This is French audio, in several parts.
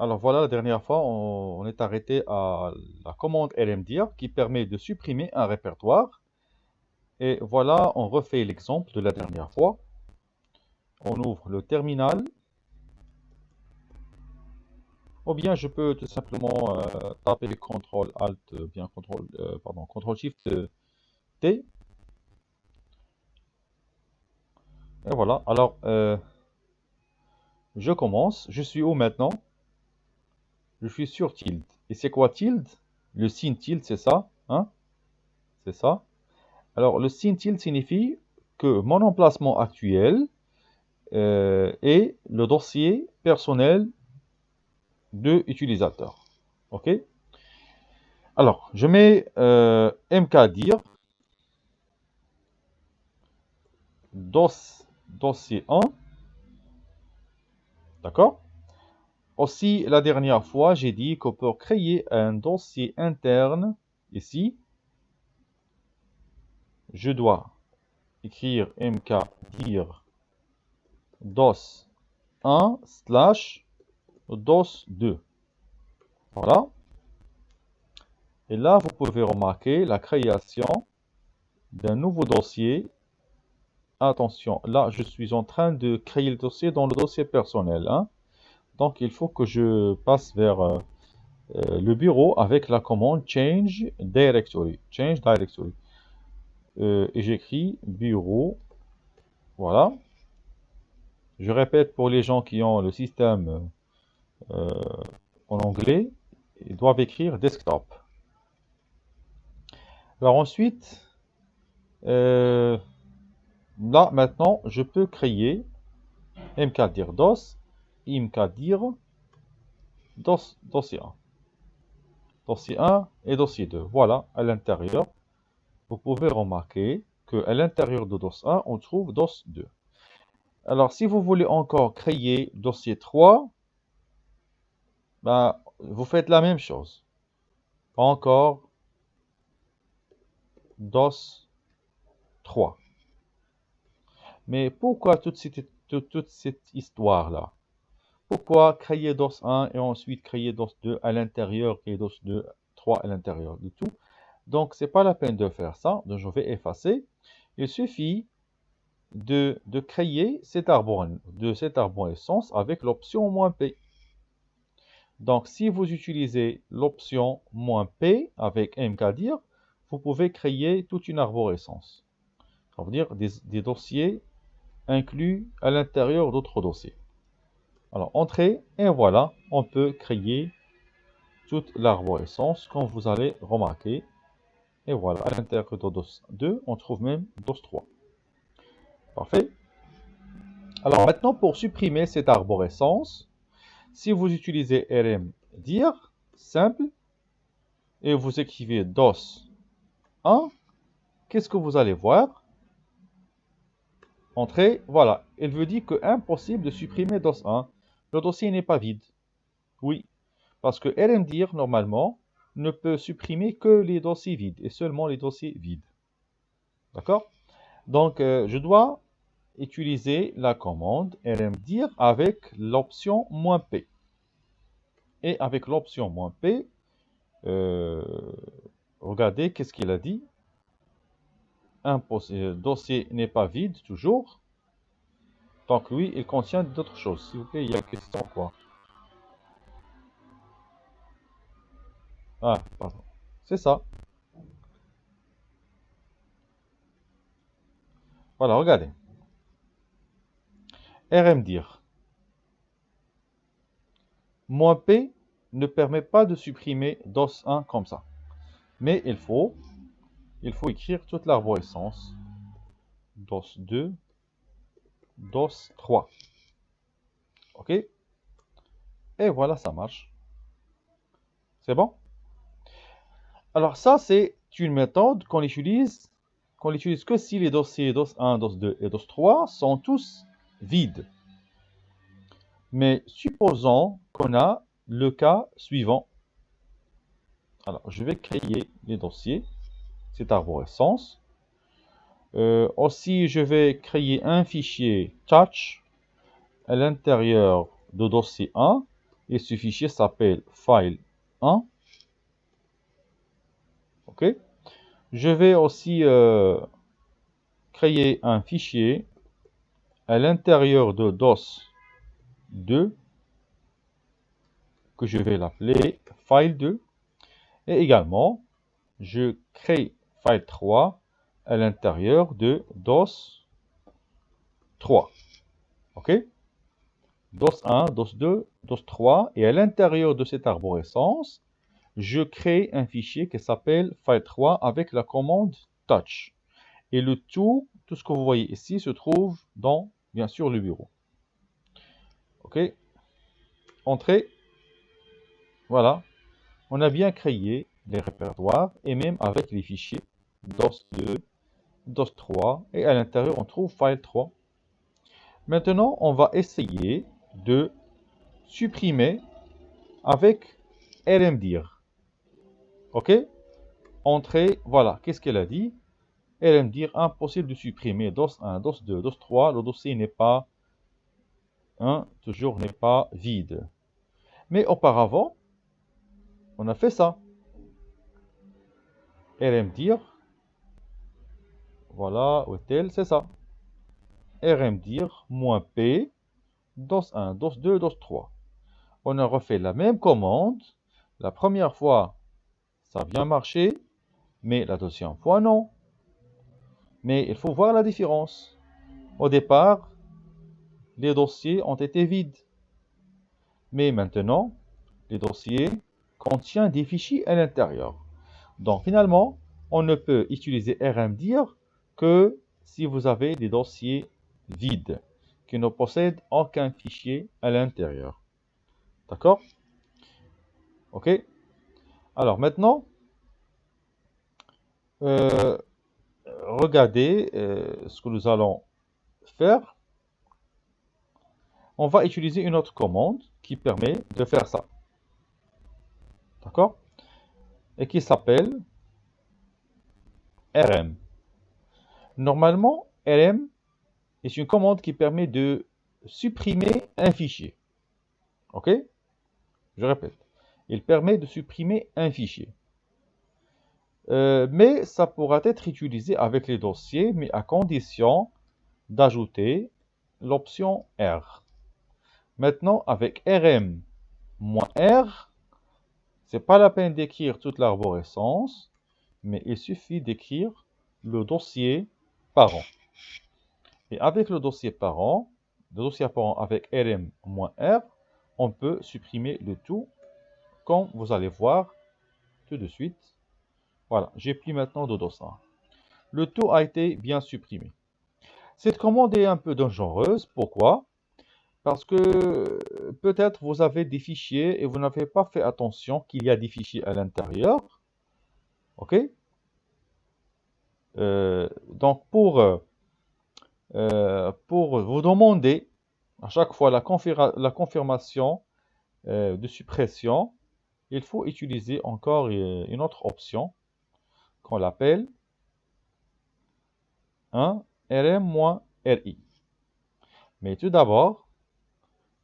Alors voilà, la dernière fois, on est arrêté à la commande lmdir qui permet de supprimer un répertoire. Et voilà, on refait l'exemple de la dernière fois. On ouvre le terminal. Ou bien je peux tout simplement taper CTRL ALT, bien CTRL SHIFT T. Et voilà. Alors, je commence. Je suis où maintenant? Je suis sur tilde. Et c'est quoi tilde? Le signe tilde, c'est ça, hein? C'est ça. Alors, le signe tilde signifie que mon emplacement actuel est le dossier personnel de utilisateur. OK? Alors, je mets mkdir dossier 1. D'accord? Aussi, la dernière fois, j'ai dit qu'on peut créer un dossier interne ici. Je dois écrire mkdir dos1 slash dos2. Voilà. Et là, vous pouvez remarquer la création d'un nouveau dossier. Attention, là, je suis en train de créer le dossier dans le dossier personnel, hein. Donc, il faut que je passe vers le bureau avec la commande change directory. Change directory. Et j'écris bureau. Voilà. Je répète pour les gens qui ont le système en anglais, ils doivent écrire desktop. Alors ensuite, là maintenant, je peux créer mkdir dos, mkdir dossier 1. Dossier 1 et dossier 2. Voilà, à l'intérieur, vous pouvez remarquer qu'à l'intérieur de DOS 1, on trouve DOS 2. Alors, si vous voulez encore créer dossier 3, ben, vous faites la même chose. Encore DOS 3. Mais pourquoi toute cette histoire-là? Pourquoi créer DOS 1 et ensuite créer DOS 2 à l'intérieur et DOS 2, 3 à l'intérieur de tout? Donc, c'est pas la peine de faire ça. Donc, je vais effacer. Il suffit de créer cet arborescence avec l'option "-p". Donc, si vous utilisez l'option "-p" avec mkdir, vous pouvez créer toute une arborescence. Ça veut dire des dossiers inclus à l'intérieur d'autres dossiers. Alors, entrée, et voilà, on peut créer toute l'arborescence, comme vous allez remarquer. Et voilà, à l'intérieur de DOS 2, on trouve même DOS 3. Parfait. Alors maintenant, pour supprimer cette arborescence, si vous utilisez rmdir, simple, et vous écrivez DOS 1, qu'est-ce que vous allez voir? Entrée, voilà, elle vous dit que impossible de supprimer DOS 1. Le dossier n'est pas vide. Oui, parce que rmdir, normalement, ne peut supprimer que les dossiers vides, et seulement les dossiers vides. D'accord? Donc, je dois utiliser la commande rmdir avec l'option "-p". Et avec l'option "-p", regardez qu'est-ce qu'il a dit. Impossible, dossier n'est pas vide, toujours. Donc oui, il contient d'autres choses. S'il vous plaît, il y a une question quoi? Ah, pardon. C'est ça. Voilà, regardez. rmdir. "-p" ne permet pas de supprimer DOS 1 comme ça. Mais il faut écrire toute l'arborescence. DOS 2, DOS 3. OK? Et voilà, ça marche. C'est bon? Alors ça, c'est une méthode qu'on utilise que si les dossiers DOS 1, DOS 2 et DOS 3 sont tous vides. Mais supposons qu'on a le cas suivant. Alors, je vais créer les dossiers, cette arborescence. Aussi, je vais créer un fichier touch à l'intérieur de dossier 1. Et ce fichier s'appelle file 1. OK. Je vais aussi créer un fichier à l'intérieur de DOS 2 que je vais l'appeler file 2. Et également, je crée file 3 à l'intérieur de DOS 3. OK? DOS 1, DOS 2, DOS 3. Et à l'intérieur de cette arborescence, je crée un fichier qui s'appelle file 3 avec la commande touch. Et le tout ce que vous voyez ici se trouve dans, bien sûr, le bureau. OK? Entrée. Voilà. On a bien créé les répertoires et même avec les fichiers DOS 2, DOS 3 et à l'intérieur on trouve file 3. Maintenant on va essayer de supprimer avec rmdir. OK? Entrée, voilà, qu'est-ce qu'elle a dit? rmdir, impossible de supprimer DOS 1, DOS 2, DOS 3, le dossier n'est pas, toujours n'est pas vide. Mais auparavant, on a fait ça. rmdir, voilà, hôtel, c'est ça. rmdir -p, DOS 1, DOS 2, DOS 3. On a refait la même commande. La première fois, ça a bien marché, mais la deuxième fois, non. Mais il faut voir la différence. Au départ, les dossiers ont été vides. Mais maintenant, les dossiers contiennent des fichiers à l'intérieur. Donc finalement, on ne peut utiliser rmdir que si vous avez des dossiers vides, qui ne possèdent aucun fichier à l'intérieur. D'accord? OK? Alors maintenant, regardez ce que nous allons faire. On va utiliser une autre commande qui permet de faire ça. D'accord? Et qui s'appelle rm. Normalement, rm est une commande qui permet de supprimer un fichier. OK? Je répète. Il permet de supprimer un fichier. Mais ça pourra être utilisé avec les dossiers, mais à condition d'ajouter l'option R. Maintenant, avec rm-r, c'est pas la peine d'écrire toute l'arborescence, mais il suffit d'écrire le dossier parent. Et avec le dossier parent avec rm-r, on peut supprimer le tout, comme vous allez voir tout de suite. Voilà, j'ai plus maintenant de DOS 1. Le tout a été bien supprimé. Cette commande est un peu dangereuse. Pourquoi? Parce que peut-être vous avez des fichiers et vous n'avez pas fait attention qu'il y a des fichiers à l'intérieur. OK? Donc pour vous demander à chaque fois la confirmation de suppression, il faut utiliser encore une autre option qu'on l'appelle rm-ri. Mais tout d'abord,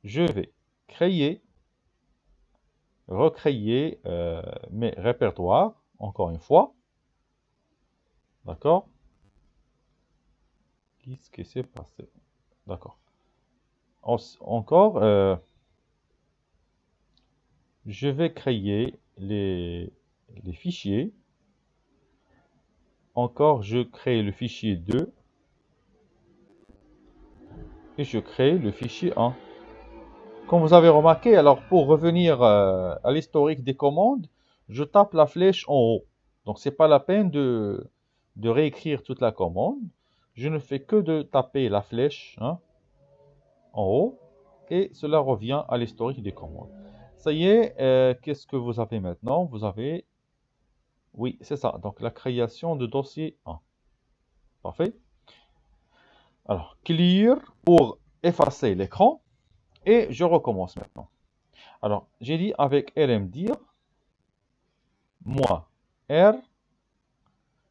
je vais recréer mes répertoires, encore une fois. D'accord? Qu'est-ce qui s'est passé? D'accord. Encore, je vais créer les fichiers. Encore, je crée le fichier 2 et je crée le fichier 1. Comme vous avez remarqué, alors pour revenir à l'historique des commandes, je tape la flèche en haut. Donc c'est pas la peine de réécrire toute la commande. Je ne fais que de taper la flèche en haut et cela revient à l'historique des commandes. Ça y est, qu'est-ce que vous avez maintenant? Vous avez, oui, c'est ça, donc la création de dossier 1. Parfait. Alors, clear pour effacer l'écran. Et je recommence maintenant. Alors, j'ai dit avec rmdir, -r,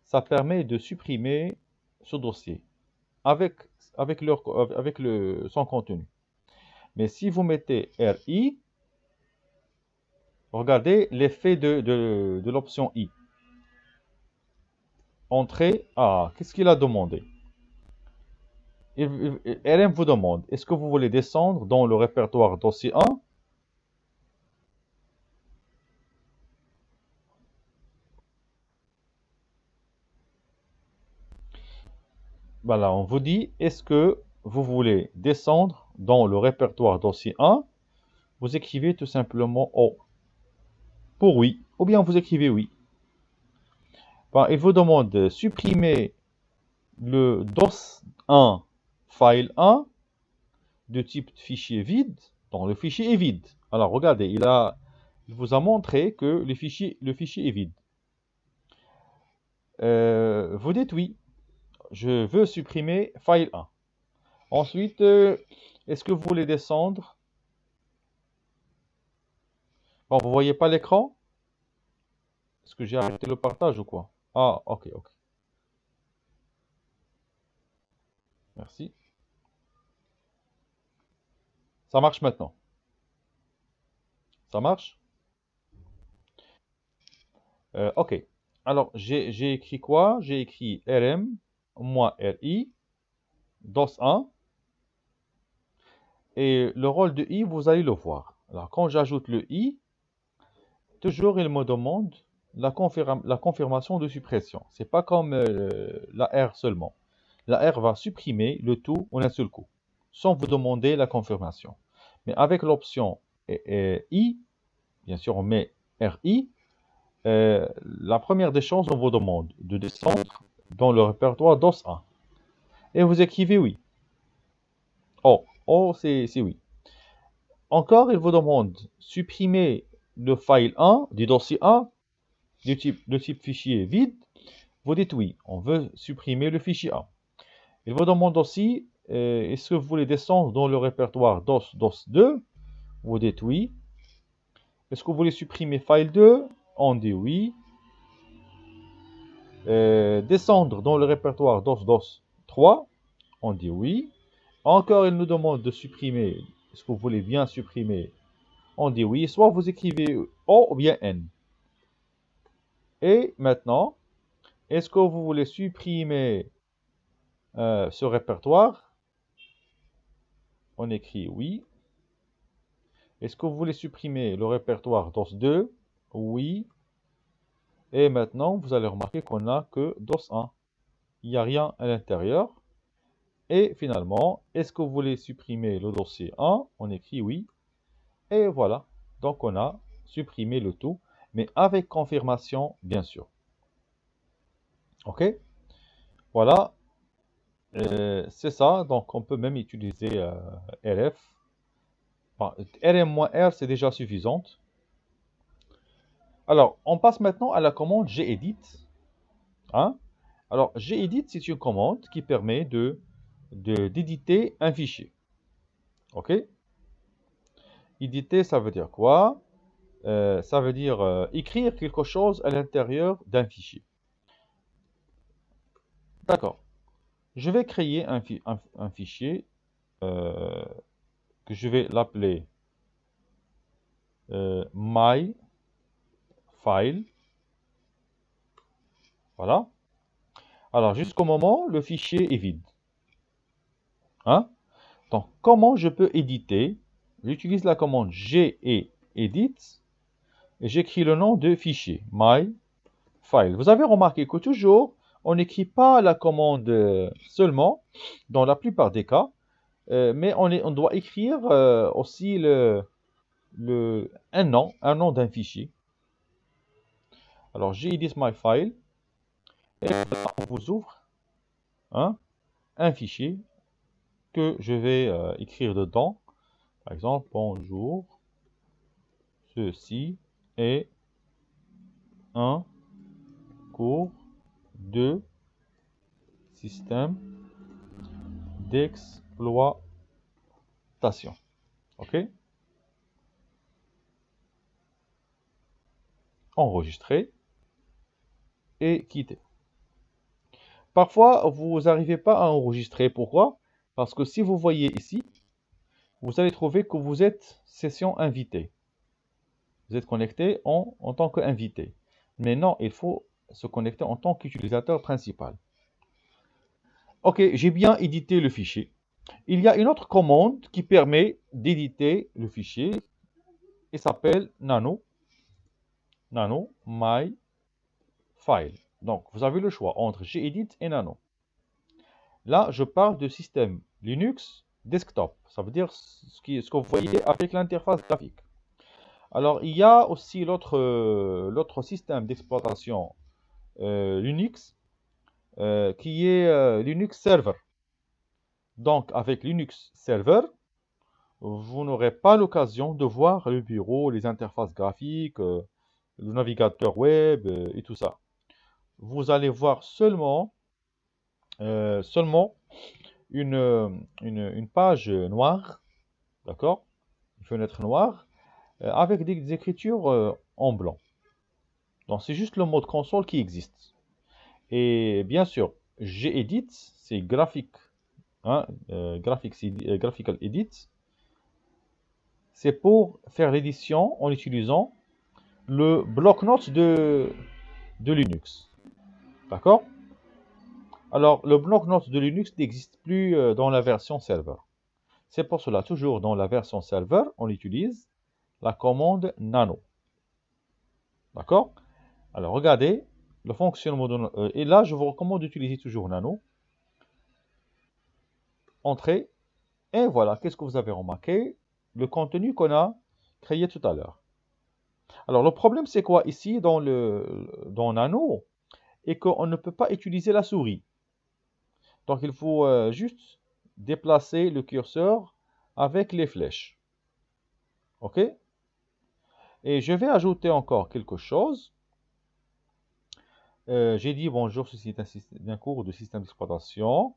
ça permet de supprimer ce dossier avec son contenu. Mais si vous mettez ri, Regardez l'effet de l'option I. Entrée. Ah, qu'est-ce qu'il a demandé? RM vous demande, est-ce que vous voulez descendre dans le répertoire dossier 1? Voilà, on vous dit, est-ce que vous voulez descendre dans le répertoire dossier 1? Vous écrivez tout simplement O pour oui, ou bien vous écrivez oui. Ben, il vous demande de supprimer le DOS1 file 1 de type fichier vide, donc le fichier est vide. Alors regardez, il vous a montré que le fichier est vide. Vous dites oui, je veux supprimer file 1. Ensuite, est-ce que vous voulez descendre? Bon, vous voyez pas l'écran? Est-ce que j'ai arrêté le partage ou quoi? Ah, ok, ok. Merci. Ça marche maintenant. Ça marche? Ok. Alors, j'ai écrit quoi? J'ai écrit RM, moins RI, DOS 1. Et le rôle de I, vous allez le voir. Alors, quand j'ajoute le I, toujours il me demande la confirmation de suppression. C'est pas comme la R seulement. La R va supprimer le tout en un seul coup, sans vous demander la confirmation. Mais avec l'option I, bien sûr on met RI, la première des choses, on vous demande de descendre dans le répertoire DOS 1. Et vous écrivez oui. Oh, c'est oui. Encore, il vous demande supprimer le file 1 du dossier 1 de type fichier vide. Vous dites oui, on veut supprimer le fichier 1. Il vous demande aussi, est-ce que vous voulez descendre dans le répertoire DOS 2? Vous dites oui. Est-ce que vous voulez supprimer file 2? On dit oui. Descendre dans le répertoire DOS 3? On dit oui. Encore, il nous demande de supprimer. Est-ce que vous voulez bien supprimer? On dit oui. Soit vous écrivez O ou bien N. Et maintenant, est-ce que vous voulez supprimer ce répertoire? On écrit oui. Est-ce que vous voulez supprimer le répertoire DOS 2? Oui. Et maintenant, vous allez remarquer qu'on n'a que DOS 1. Il n'y a rien à l'intérieur. Et finalement, est-ce que vous voulez supprimer le dossier 1? On écrit oui. Et voilà. Donc, on a supprimé le tout, mais avec confirmation, bien sûr. OK? Voilà. C'est ça. Donc, on peut même utiliser RF. Enfin, RM-R, c'est déjà suffisante. Alors, on passe maintenant à la commande gedit. Hein? Alors, gedit, c'est une commande qui permet d'éditer un fichier. OK? Éditer, ça veut dire quoi? Ça veut dire écrire quelque chose à l'intérieur d'un fichier. D'accord. Je vais créer un fichier que je vais l'appeler my file. Voilà. Alors, jusqu'au moment, le fichier est vide. Hein? Donc, comment je peux éditer? J'utilise la commande gedit et j'écris le nom de fichier, my file. Vous avez remarqué que toujours, on n'écrit pas la commande seulement, dans la plupart des cas, mais on doit écrire aussi un nom d'un fichier. Alors, gedit my file, et on vous ouvre un fichier que je vais écrire dedans. Par exemple, bonjour, ceci est un cours de système d'exploitation. OK? Enregistrer et quitter. Parfois, vous n'arrivez pas à enregistrer. Pourquoi? Parce que si vous voyez ici, vous allez trouver que vous êtes session invitée. Vous êtes connecté en tant qu'invité. Mais non, il faut se connecter en tant qu'utilisateur principal. Ok, j'ai bien édité le fichier. Il y a une autre commande qui permet d'éditer le fichier et s'appelle nano my file. Donc, vous avez le choix entre gedit et nano. Là, je parle de système Linux desktop. Ça veut dire ce que vous voyez avec l'interface graphique. Alors, il y a aussi l'autre système d'exploitation Linux qui est Linux Server. Donc, avec Linux Server, vous n'aurez pas l'occasion de voir le bureau, les interfaces graphiques, le navigateur web et tout ça. Vous allez voir seulement une page noire, d'accord? Une fenêtre noire, avec des écritures en blanc. Donc c'est juste le mode console qui existe. Et bien sûr, gedit, c'est graphique, hein, graphical edit. C'est pour faire l'édition en utilisant le bloc-notes de Linux. D'accord? Alors, le bloc-notes de Linux n'existe plus dans la version serveur. C'est pour cela, toujours dans la version serveur, on utilise la commande nano. D'accord? Alors, regardez le fonctionnement de... et là, je vous recommande d'utiliser toujours nano. Entrée. Et voilà, qu'est-ce que vous avez remarqué? Le contenu qu'on a créé tout à l'heure. Alors, le problème, c'est quoi ici dans nano? Et qu'on ne peut pas utiliser la souris. Donc, il faut juste déplacer le curseur avec les flèches. OK? Et je vais ajouter encore quelque chose. J'ai dit bonjour, ceci est un cours de système d'exploitation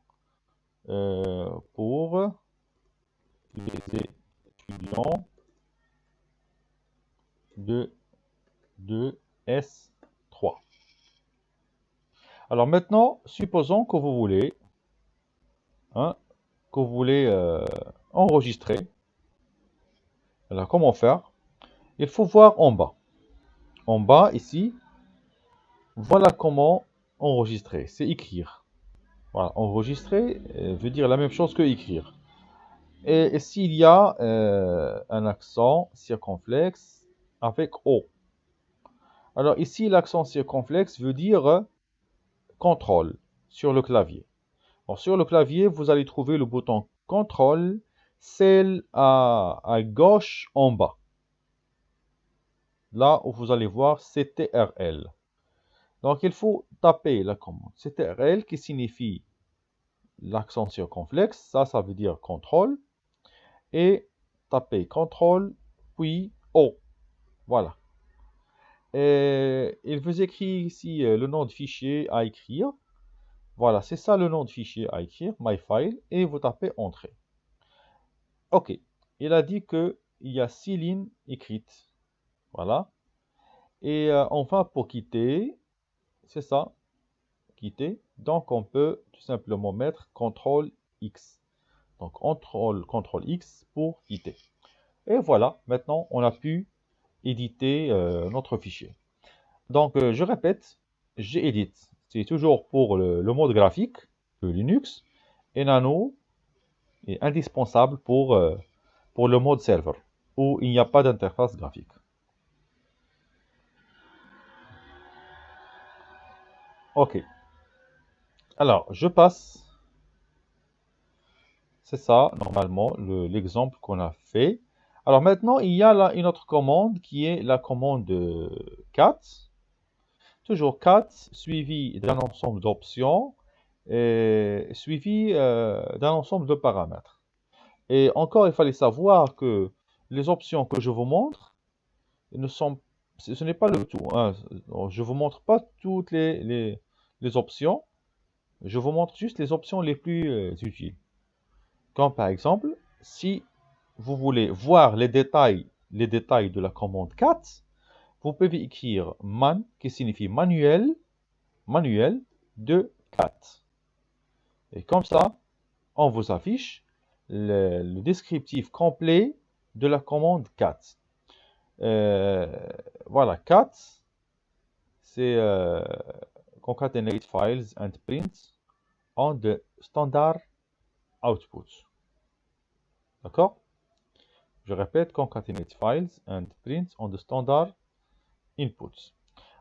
pour les étudiants de S3. Alors maintenant, supposons que vous voulez, enregistrer. Alors comment faire? Il faut voir en bas. En bas, ici, voilà comment enregistrer. C'est écrire. Voilà, enregistrer veut dire la même chose que écrire. Et s'il y a un accent circonflexe avec O. Alors ici, l'accent circonflexe veut dire contrôle sur le clavier. Alors, sur le clavier, vous allez trouver le bouton contrôle, celle à gauche en bas. Là où vous allez voir CTRL. Donc il faut taper la commande CTRL qui signifie l'accent circonflexe. Ça veut dire contrôle. Et taper contrôle, puis O. Voilà. Et il vous écrit ici le nom de fichier à écrire. Voilà, c'est ça le nom de fichier à écrire, myfile, et vous tapez Entrée. OK. Il a dit qu'il y a 6 lignes écrites. Voilà. Et enfin, pour quitter, c'est ça, quitter. Donc, on peut tout simplement mettre CTRL X. Donc, CTRL X pour quitter. Et voilà, maintenant, on a pu éditer notre fichier. Donc, je répète, gedit, c'est toujours pour le mode graphique de Linux, et nano est indispensable pour le mode serveur, où il n'y a pas d'interface graphique. OK. Alors, je passe. C'est ça, normalement, l'exemple qu'on a fait. Alors maintenant, il y a là une autre commande qui est la commande cat. Toujours cat, suivi d'un ensemble d'options, suivi d'un ensemble de paramètres. Et encore, il fallait savoir que les options que je vous montre ce n'est pas le tout, hein. Je ne vous montre pas toutes les options. Je vous montre juste les options les plus utiles. Comme par exemple, si vous voulez voir les détails de la commande cat, vous pouvez écrire man, qui signifie manuel de cat. Et comme ça, on vous affiche le descriptif complet de la commande cat. Euh, voilà, cat, c'est concatenate files and print on the standard output. D'accord? Je répète, concatenate files and print on the standard inputs.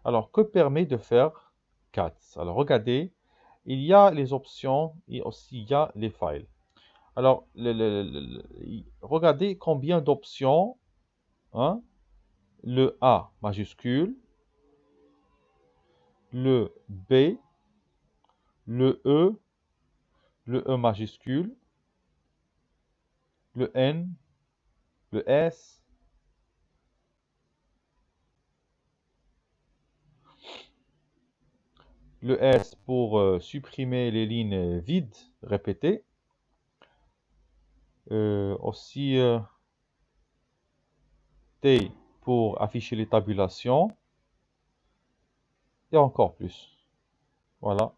Alors, que permet de faire cat? Alors, regardez, il y a les options et aussi il y a les files. Alors, regardez combien d'options, hein? Le A majuscule, le B, le E majuscule, le N, le S, le S pour supprimer les lignes vides répétées, aussi T pour afficher les tabulations, et encore plus. Voilà.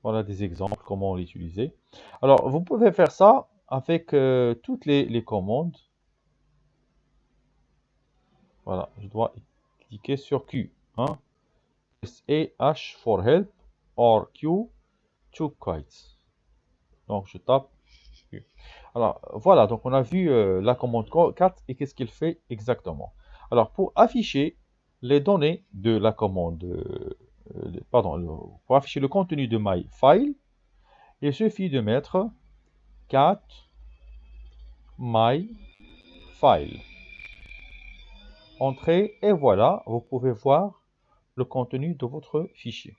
Voilà des exemples, comment l'utiliser. Alors, vous pouvez faire ça avec toutes les commandes. Voilà, je dois cliquer sur Q. Hein? H for help or Q to quit. Donc, je tape Q. Alors, voilà, donc on a vu la commande 4 et qu'est-ce qu'il fait exactement. Alors, pour afficher les données de la commande, pour afficher le contenu de my file, il suffit de mettre cat my file. Entrez et voilà, vous pouvez voir le contenu de votre fichier.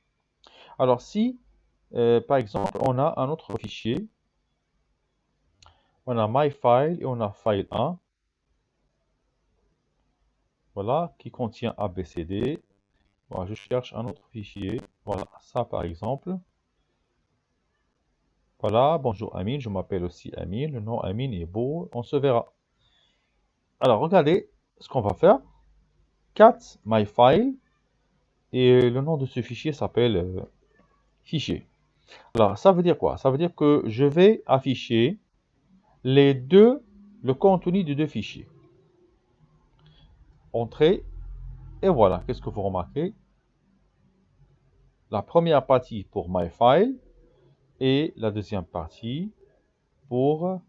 Alors si, par exemple, on a un autre fichier, on a my file et on a file 1, voilà, qui contient ABCD. Voilà, je cherche un autre fichier, voilà, ça par exemple. Voilà, bonjour Amine, je m'appelle aussi Amine, le nom Amine est beau, on se verra. Alors regardez ce qu'on va faire. Cat my file et le nom de ce fichier s'appelle fichier. Alors ça veut dire quoi? Ça veut dire que je vais afficher le contenu de deux fichiers. Entrée et voilà, qu'est-ce que vous remarquez? La première partie pour my file et la deuxième partie pour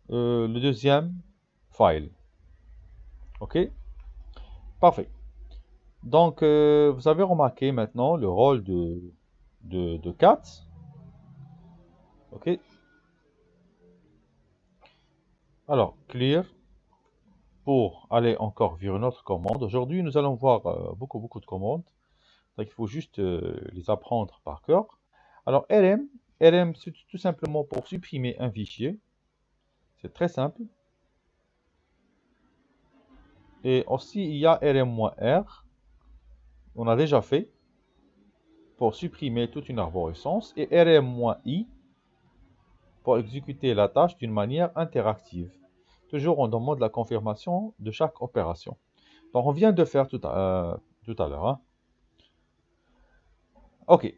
le deuxième file. Ok? Parfait. Donc, vous avez remarqué maintenant le rôle de cat. Ok? Alors, clear pour aller encore vers une autre commande. Aujourd'hui, nous allons voir beaucoup de commandes. Donc, il faut juste les apprendre par cœur. Alors, RM, c'est tout simplement pour supprimer un fichier. C'est très simple. Et aussi, il y a rm-r. On a déjà fait pour supprimer toute une arborescence. Et rm-i pour exécuter la tâche d'une manière interactive. Toujours, on demande la confirmation de chaque opération. Donc, on vient de faire tout à l'heure. Hein. OK.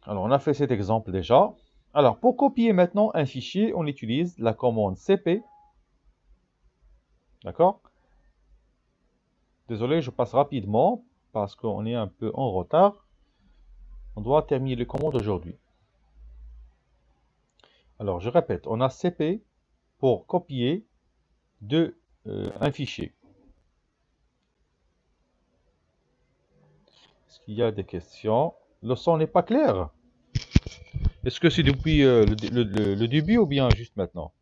Alors, on a fait cet exemple déjà. Alors, pour copier maintenant un fichier, on utilise la commande cp. D'accord? Désolé, je passe rapidement parce qu'on est un peu en retard. On doit terminer les commandes aujourd'hui. Alors, je répète, on a cp pour copier un fichier. Est-ce qu'il y a des questions? Le son n'est pas clair. Est-ce que c'est depuis le début ou bien juste maintenant?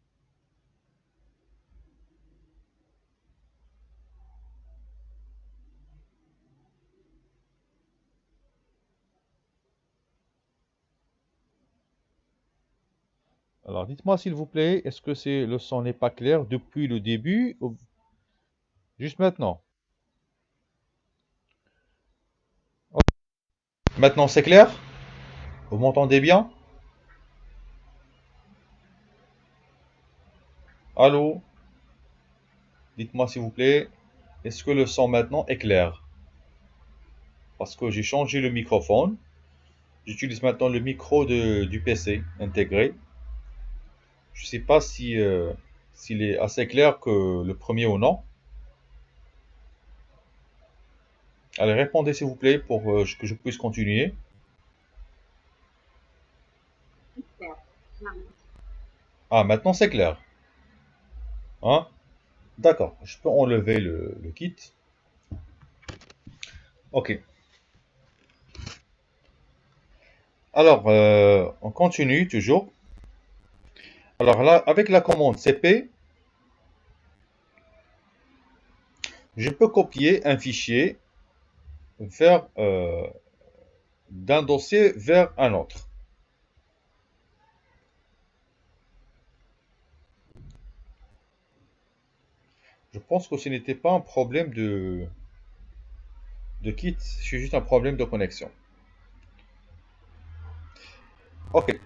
Alors, dites-moi s'il vous plaît, est-ce que le son n'est pas clair depuis le début ou juste maintenant? Maintenant, c'est clair? Vous m'entendez bien? Allô? Dites-moi s'il vous plaît, est-ce que le son maintenant est clair? Parce que j'ai changé le microphone. J'utilise maintenant le micro du PC intégré. Je ne sais pas s'il est assez clair que le premier ou non. Allez, répondez s'il vous plaît pour que je puisse continuer. Ah, maintenant c'est clair. Hein? D'accord, je peux enlever le kit. Ok. Alors, on continue toujours. Alors là, avec la commande CP, je peux copier un fichier vers, d'un dossier vers un autre. Je pense que ce n'était pas un problème de kit, c'est juste un problème de connexion. Ok.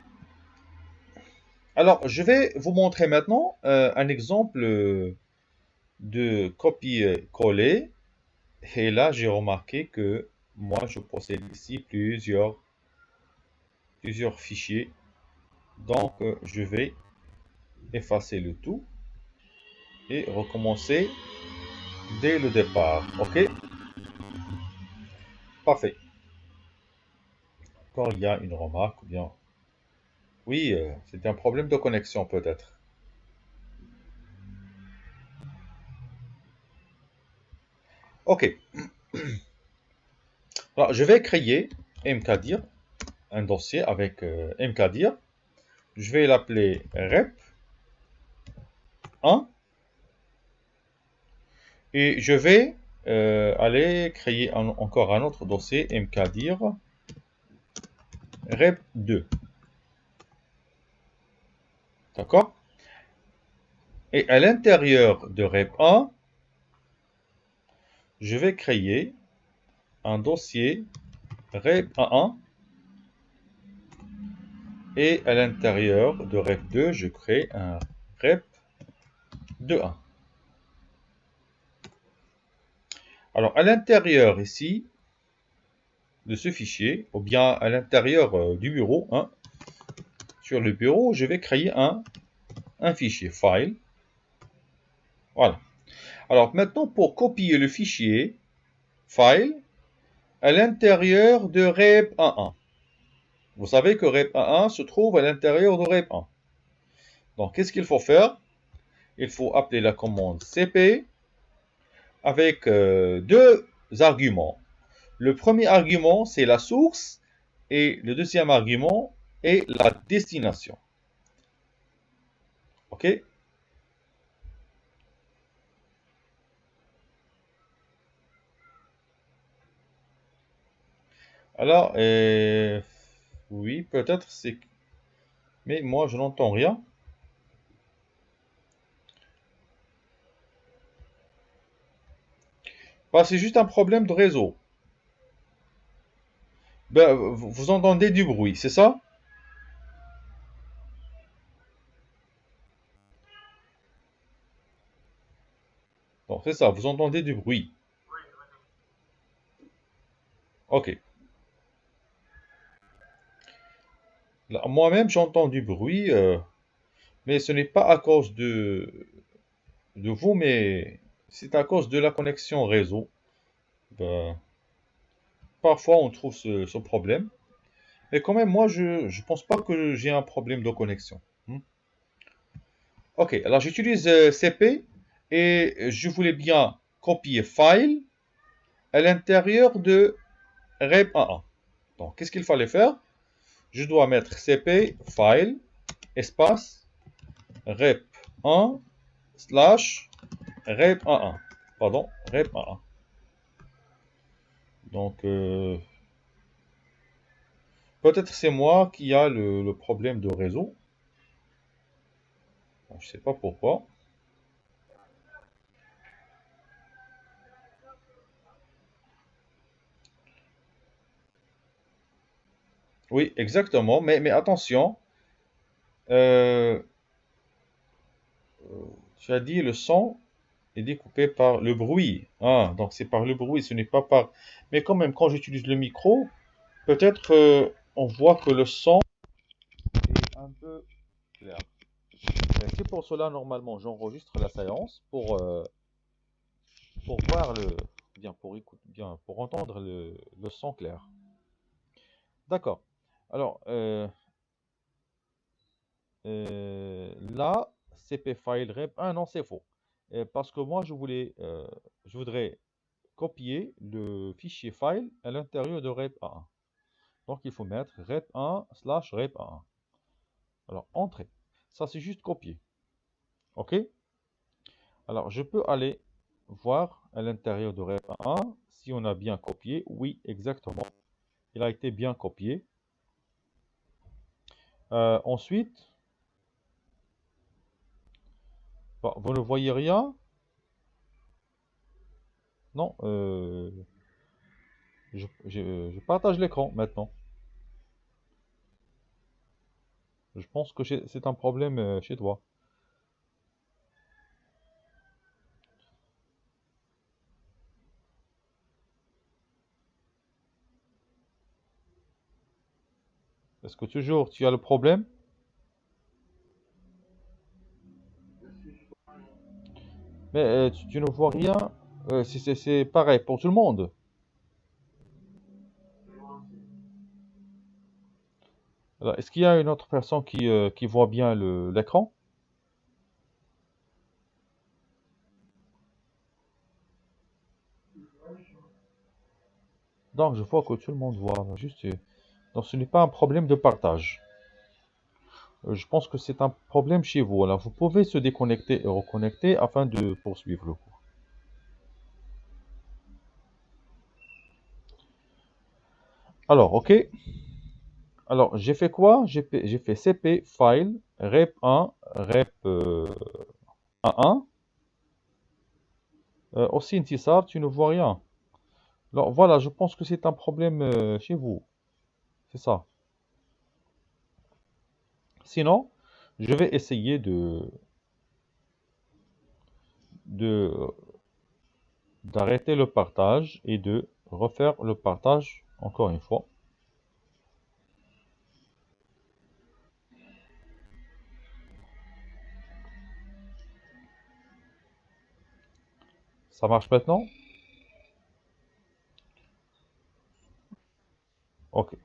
Alors, je vais vous montrer maintenant un exemple de copier-coller. Et là, j'ai remarqué que moi, je possède ici plusieurs fichiers. Donc, je vais effacer le tout et recommencer dès le départ. OK? Parfait. Quand il y a une remarque, ou bien... Oui, c'était un problème de connexion peut-être. OK. Alors, je vais créer mkdir, un dossier avec mkdir. Je vais l'appeler rep1 et je vais aller créer encore un autre dossier mkdir rep2. D'accord? Et à l'intérieur de rep1, je vais créer un dossier rep1 et à l'intérieur de rep2, je crée un rep2.1. Alors, à l'intérieur ici de ce fichier, ou bien à l'intérieur du bureau, hein, sur le bureau, je vais créer un fichier file. Voilà. Alors, maintenant, pour copier le fichier file à l'intérieur de rep1.1. Vous savez que rep1.1 se trouve à l'intérieur de rep1. Donc, qu'est-ce qu'il faut faire? Il faut appeler la commande cp avec deux arguments. Le premier argument, c'est la source et le deuxième argument est la destination. OK? Alors, oui, peut-être c'est... Mais moi, je n'entends rien. Bah, c'est juste un problème de réseau. Ben, vous entendez du bruit, c'est ça? Bon, c'est ça, vous entendez du bruit. OK. Moi-même, j'entends du bruit, mais ce n'est pas à cause de vous, mais c'est à cause de la connexion réseau. Ben, parfois, on trouve ce problème. Mais quand même, moi, je ne pense pas que j'ai un problème de connexion. Hmm. Ok, alors j'utilise CP et je voulais bien copier file à l'intérieur de rep1.1. Donc, qu'est-ce qu'il fallait faire? Je dois mettre cp file espace rep1 slash rep11. Pardon, rep11. Donc, peut-être c'est moi qui a le problème de réseau. Bon, je ne sais pas pourquoi. Oui, exactement. Mais attention, euh, tu as dit le son est découpé par le bruit. Ah, donc c'est par le bruit, ce n'est pas par... Mais quand même, quand j'utilise le micro, peut-être on voit que le son est un peu clair. C'est pour cela, normalement, j'enregistre la séance pour voir bien, pour écouter bien, pour entendre le son clair. D'accord. Alors, là, CP file rep 1, non, c'est faux. Parce que moi, je voudrais copier le fichier file à l'intérieur de rep1. Donc, il faut mettre rep1 slash rep1. Alors, entrée. Ça, c'est juste copier. OK? Alors, je peux aller voir à l'intérieur de rep1 si on a bien copié. Oui, exactement. Il a été bien copié. Ensuite, bon, vous ne voyez rien? Non, je partage l'écran maintenant. Je pense que c'est un problème chez toi. Est-ce que toujours tu as le problème? Mais tu ne vois rien. C'est pareil pour tout le monde. Alors, est-ce qu'il y a une autre personne qui voit bien l'écran? Donc, je vois que tout le monde voit. Juste, donc, ce n'est pas un problème de partage. Je pense que c'est un problème chez vous. Alors, vous pouvez se déconnecter et reconnecter afin de poursuivre le cours. Alors, OK. Alors, j'ai fait quoi? J'ai fait CP file rep1 rep 1. Aussi, Intisar, tu ne vois rien. Alors, voilà, je pense que c'est un problème chez vous. C'est ça. Sinon, je vais essayer de d'arrêter le partage et de refaire le partage encore une fois. Ça marche maintenant? Ok.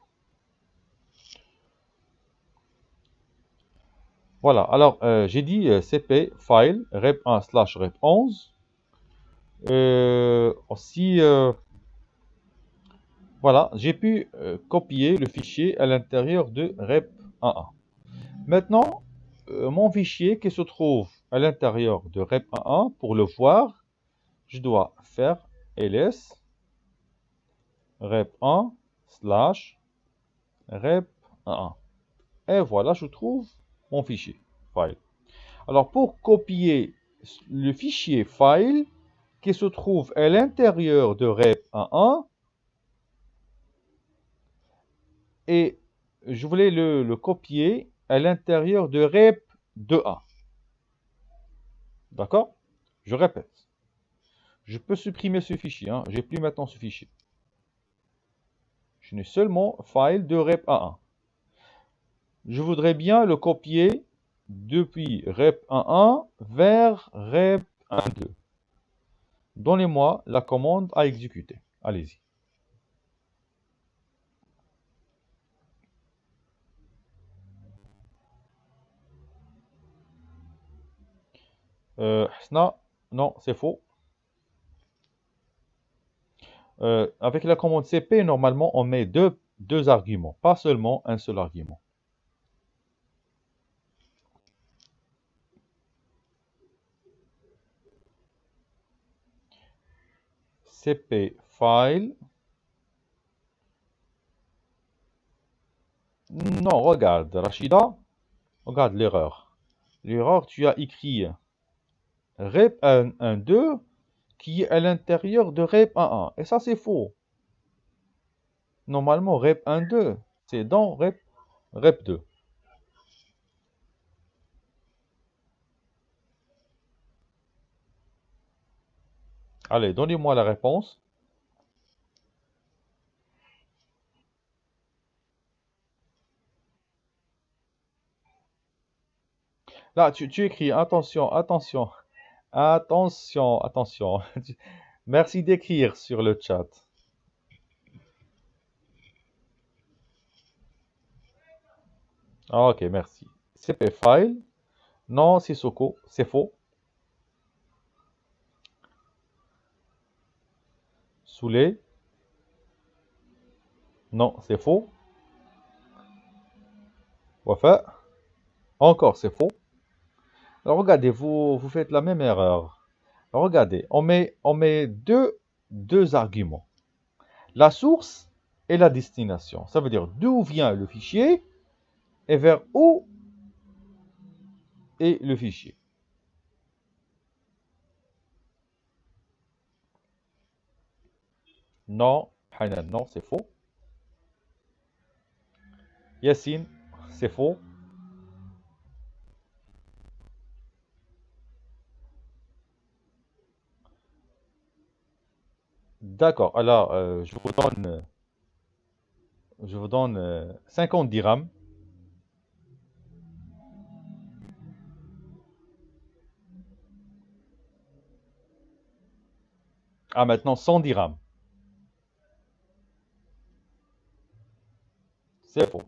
Voilà. Alors, j'ai dit cp file rep1 slash rep11. Aussi, voilà, j'ai pu copier le fichier à l'intérieur de rep11. Maintenant, mon fichier qui se trouve à l'intérieur de rep11, pour le voir, je dois faire ls rep1 slash rep1. Et voilà, je trouve mon fichier file. Alors, pour copier le fichier file qui se trouve à l'intérieur de rep11, et je voulais le copier à l'intérieur de rep2a. D'accord? Je répète. Je peux supprimer ce fichier. Hein. J'ai plus maintenant ce fichier. Je n'ai seulement file de rep1. Je voudrais bien le copier depuis rep11 vers rep12. Donnez-moi la commande à exécuter. Allez-y. Non, c'est faux. Avec la commande cp, normalement, on met deux arguments, pas seulement un seul argument. cp file. Non, regarde, Rachida, regarde l'erreur. L'erreur, tu as écrit rep12 qui est à l'intérieur de rep11. Et ça, c'est faux. Normalement, rep12, c'est dans rep2. Allez, donnez-moi la réponse. Là, tu écris, attention, attention, attention, attention. Merci d'écrire sur le chat. Ok, merci. CP file. Non, Sissoko, c'est faux. Soulé. Non, c'est faux. Wafa. Encore, c'est faux. Alors regardez, vous faites la même erreur. Alors, regardez, on met deux arguments. La source et la destination. Ça veut dire d'où vient le fichier et vers où est le fichier. Non, Hanan, non, c'est faux. Yassine, c'est faux. D'accord, alors je vous donne 50 dirhams. Ah, maintenant 100 dirhams. C'est faux.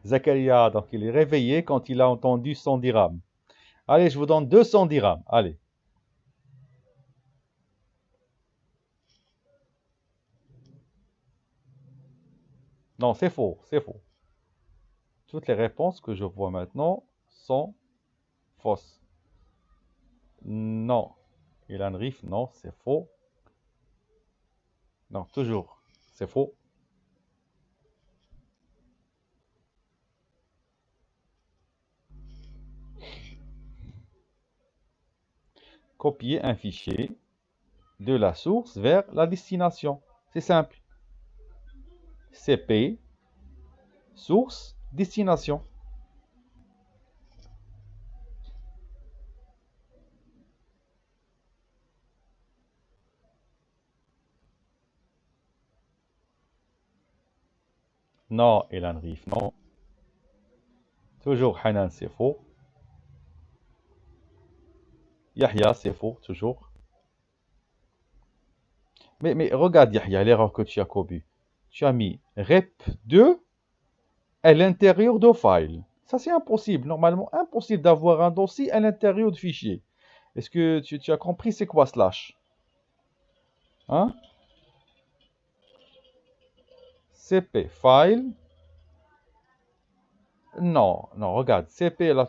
Zakaria, donc il est réveillé quand il a entendu 100 dirhams. Allez, je vous donne 200 dirhams. Allez. Non, c'est faux, c'est faux. Toutes les réponses que je vois maintenant sont fausses. Non. Ilan Rif, non, c'est faux. Non, toujours, c'est faux. Copier un fichier de la source vers la destination. C'est simple. CP, source, destination. Non, Elan Rif, non. Toujours Hanan, c'est faux. Yahya, c'est faux, toujours. Mais regarde, Yahya, l'erreur que tu as commise. Tu as mis rep2 à l'intérieur de file. Ça, c'est impossible. Normalement, impossible d'avoir un dossier à l'intérieur de fichier. Est-ce que tu as compris c'est quoi slash? Hein? CP file. Non, non, regarde. CP, là,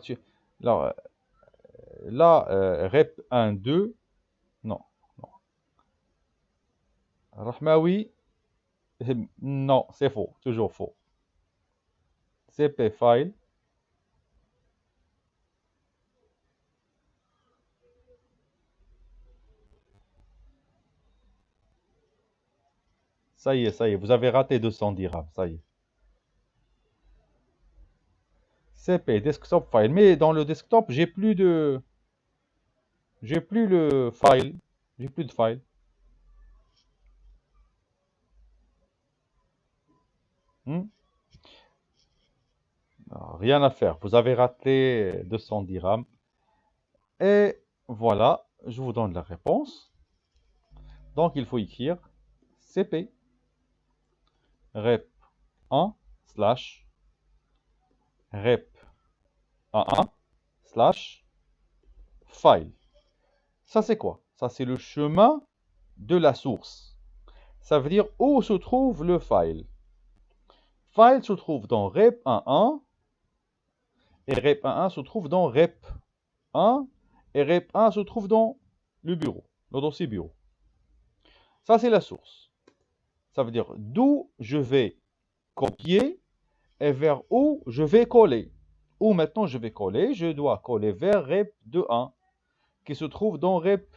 rep 1, 2. Non, non. Rahmawi. Non, c'est faux. Toujours faux. CP file. Ça y est, vous avez raté 200 dirhams, ça y est. CP, desktop file. Mais dans le desktop, j'ai plus le file. J'ai plus de file. Hmm? Non, rien à faire. Vous avez raté 200 dirhams. Et voilà, je vous donne la réponse. Donc, il faut écrire CP rep 1 slash rep 1 slash file. Ça, c'est quoi? Ça, c'est le chemin de la source. Ça veut dire où se trouve le file. File se trouve dans rep 1 et rep 1 se trouve dans rep 1 et rep 1 se trouve dans le bureau, le dossier bureau. Ça, c'est la source. Ça veut dire d'où je vais copier et vers où je vais coller. Où maintenant je vais coller? Je dois coller vers rep 2.1 qui se trouve dans rep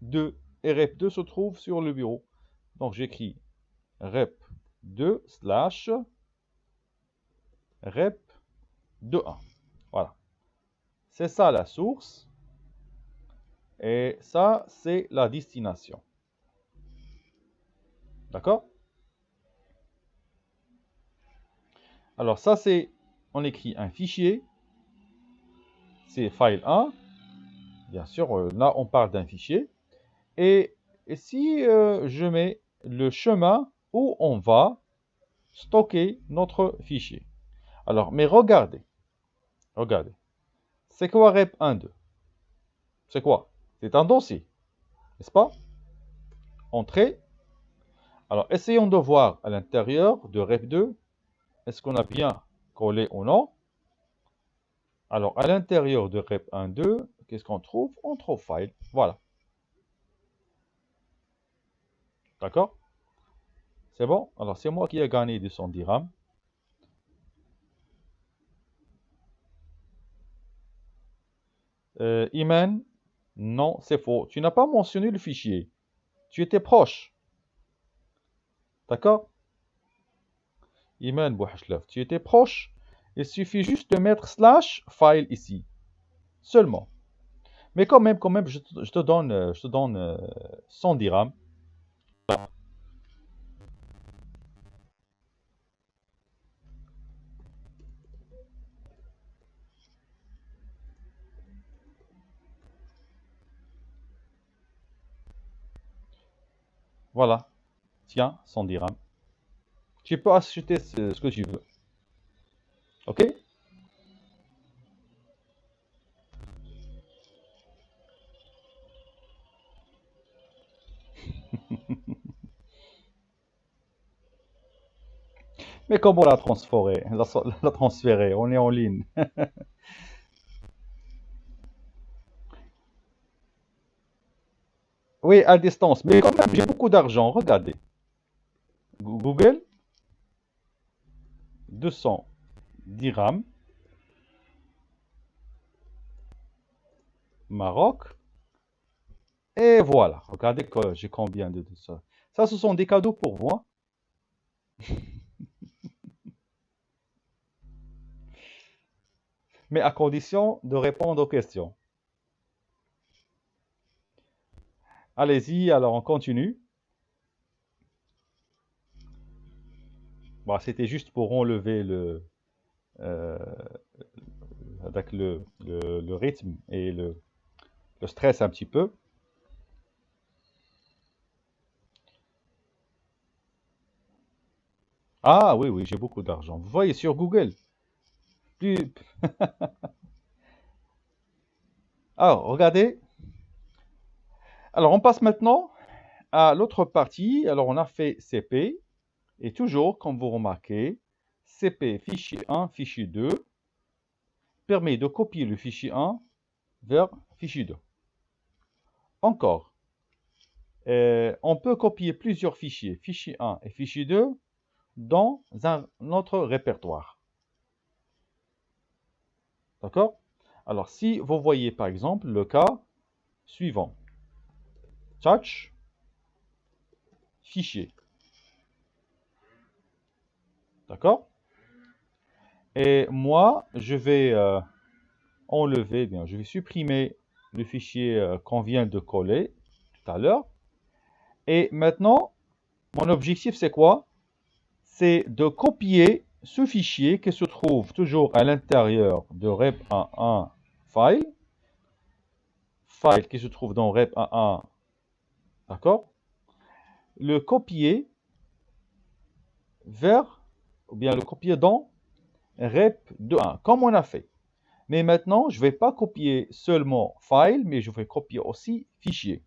2 et rep 2 se trouve sur le bureau. Donc j'écris rep 2 slash rep 2.1. Voilà. C'est ça la source. Et ça, c'est la destination. D'accord? Alors ça, c'est, on écrit un fichier. C'est file 1. Bien sûr, là, on parle d'un fichier. Et, et si je mets le chemin où on va stocker notre fichier. Alors, mais regardez, regardez. C'est quoi rep 1.2? C'est quoi? C'est un dossier, n'est-ce pas? Entrée. Alors, essayons de voir à l'intérieur de rep 2, est-ce qu'on a bien collé ou non? Alors, à l'intérieur de rep 1.2, qu'est-ce qu'on trouve? On trouve file. Voilà. D'accord? C'est bon? Alors, c'est moi qui ai gagné 200 dirhams. Iman, non, c'est faux. Tu n'as pas mentionné le fichier. Tu étais proche. D'accord? Iman Bouhachlaf, tu étais proche. Il suffit juste de mettre slash file ici. Seulement. Mais quand même, je te donne, 100 dirhams. Voilà. Tiens, 100 dirhams. Tu peux acheter ce que tu veux. Ok? Mais comment la transférer? La transférer, on est en ligne. Oui, à distance. Mais quand même, j'ai beaucoup d'argent. Regardez. Google, 200 dirhams. Maroc. Et voilà. Regardez que j'ai combien de ça. Ça, ce sont des cadeaux pour vous, hein. Mais à condition de répondre aux questions. Allez-y, alors on continue. Bon, c'était juste pour enlever euh, avec le rythme et le stress un petit peu. Ah oui, oui, j'ai beaucoup d'argent. Vous voyez sur Google. Plus... Alors, regardez. Alors, on passe maintenant à l'autre partie. Alors, on a fait CP. Et toujours, comme vous remarquez, CP fichier 1, fichier 2 permet de copier le fichier 1 vers fichier 2. Encore, on peut copier plusieurs fichiers, fichier 1 et fichier 2, dans un autre répertoire. D'accord? Alors, si vous voyez par exemple le cas suivant. Touch, fichier. D'accord? Et moi, je vais enlever, bien, je vais supprimer le fichier qu'on vient de coller tout à l'heure. Et maintenant, mon objectif, c'est quoi? C'est de copier ce fichier qui se trouve toujours à l'intérieur de rep11 file, file qui se trouve dans rep11, d'accord? Le copier vers, ou bien le copier dans rep21, comme on a fait. Mais maintenant, je ne vais pas copier seulement file, mais je vais copier aussi fichier.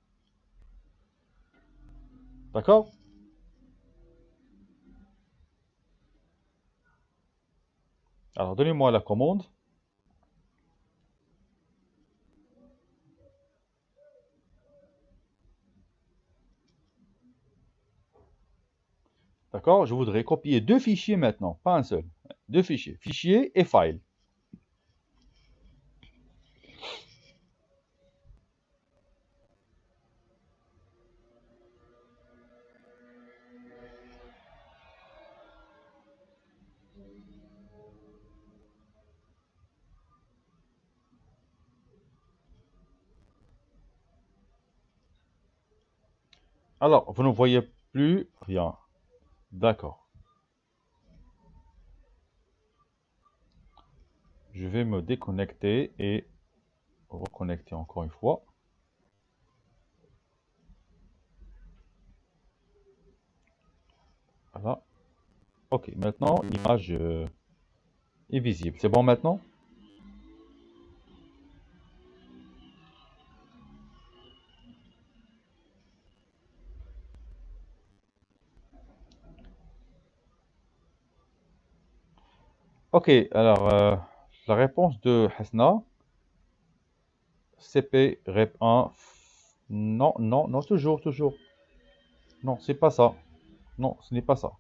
D'accord? Alors, donnez-moi la commande. D'accord? Je voudrais copier deux fichiers maintenant, pas un seul. Deux fichiers, fichier et file. Alors, vous ne voyez plus rien. D'accord. Je vais me déconnecter et reconnecter encore une fois. Ok, maintenant l'image est visible. C'est bon maintenant? Ok, alors la réponse de Hasna, CP, Rep 1. Non, non, non, toujours, toujours. Non, c'est pas ça. Non, ce n'est pas ça.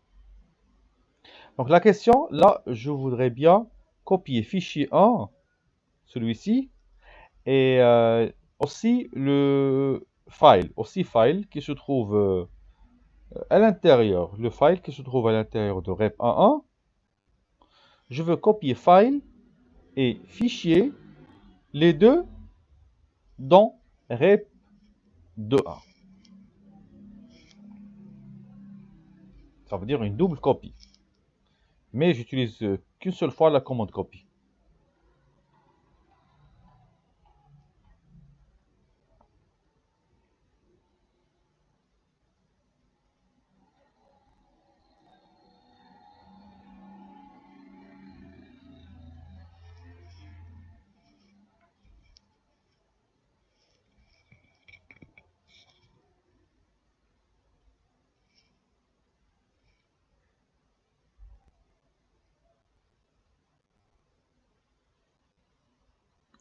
Donc la question, là, je voudrais bien copier fichier 1, celui-ci, et aussi le file qui se trouve à l'intérieur, le file qui se trouve à l'intérieur de rep 1.1. Je veux copier file et fichier, les deux dans rep 2.1. Ça veut dire une double copie. Mais j'utilise qu'une seule fois la commande copie.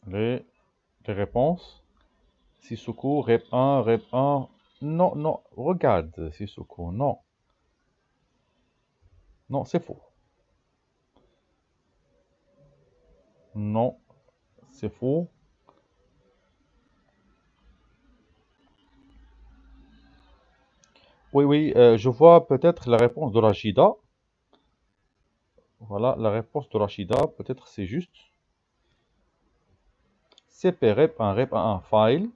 Les, les réponses. Sissoko, rep 1, rep 1. Non, non, regarde, Sissoko, non. Non, c'est faux. Non, c'est faux. Oui, oui, je vois peut-être la réponse de Rachida. Voilà, la réponse de Rachida, peut-être c'est juste. CP rep 1 file,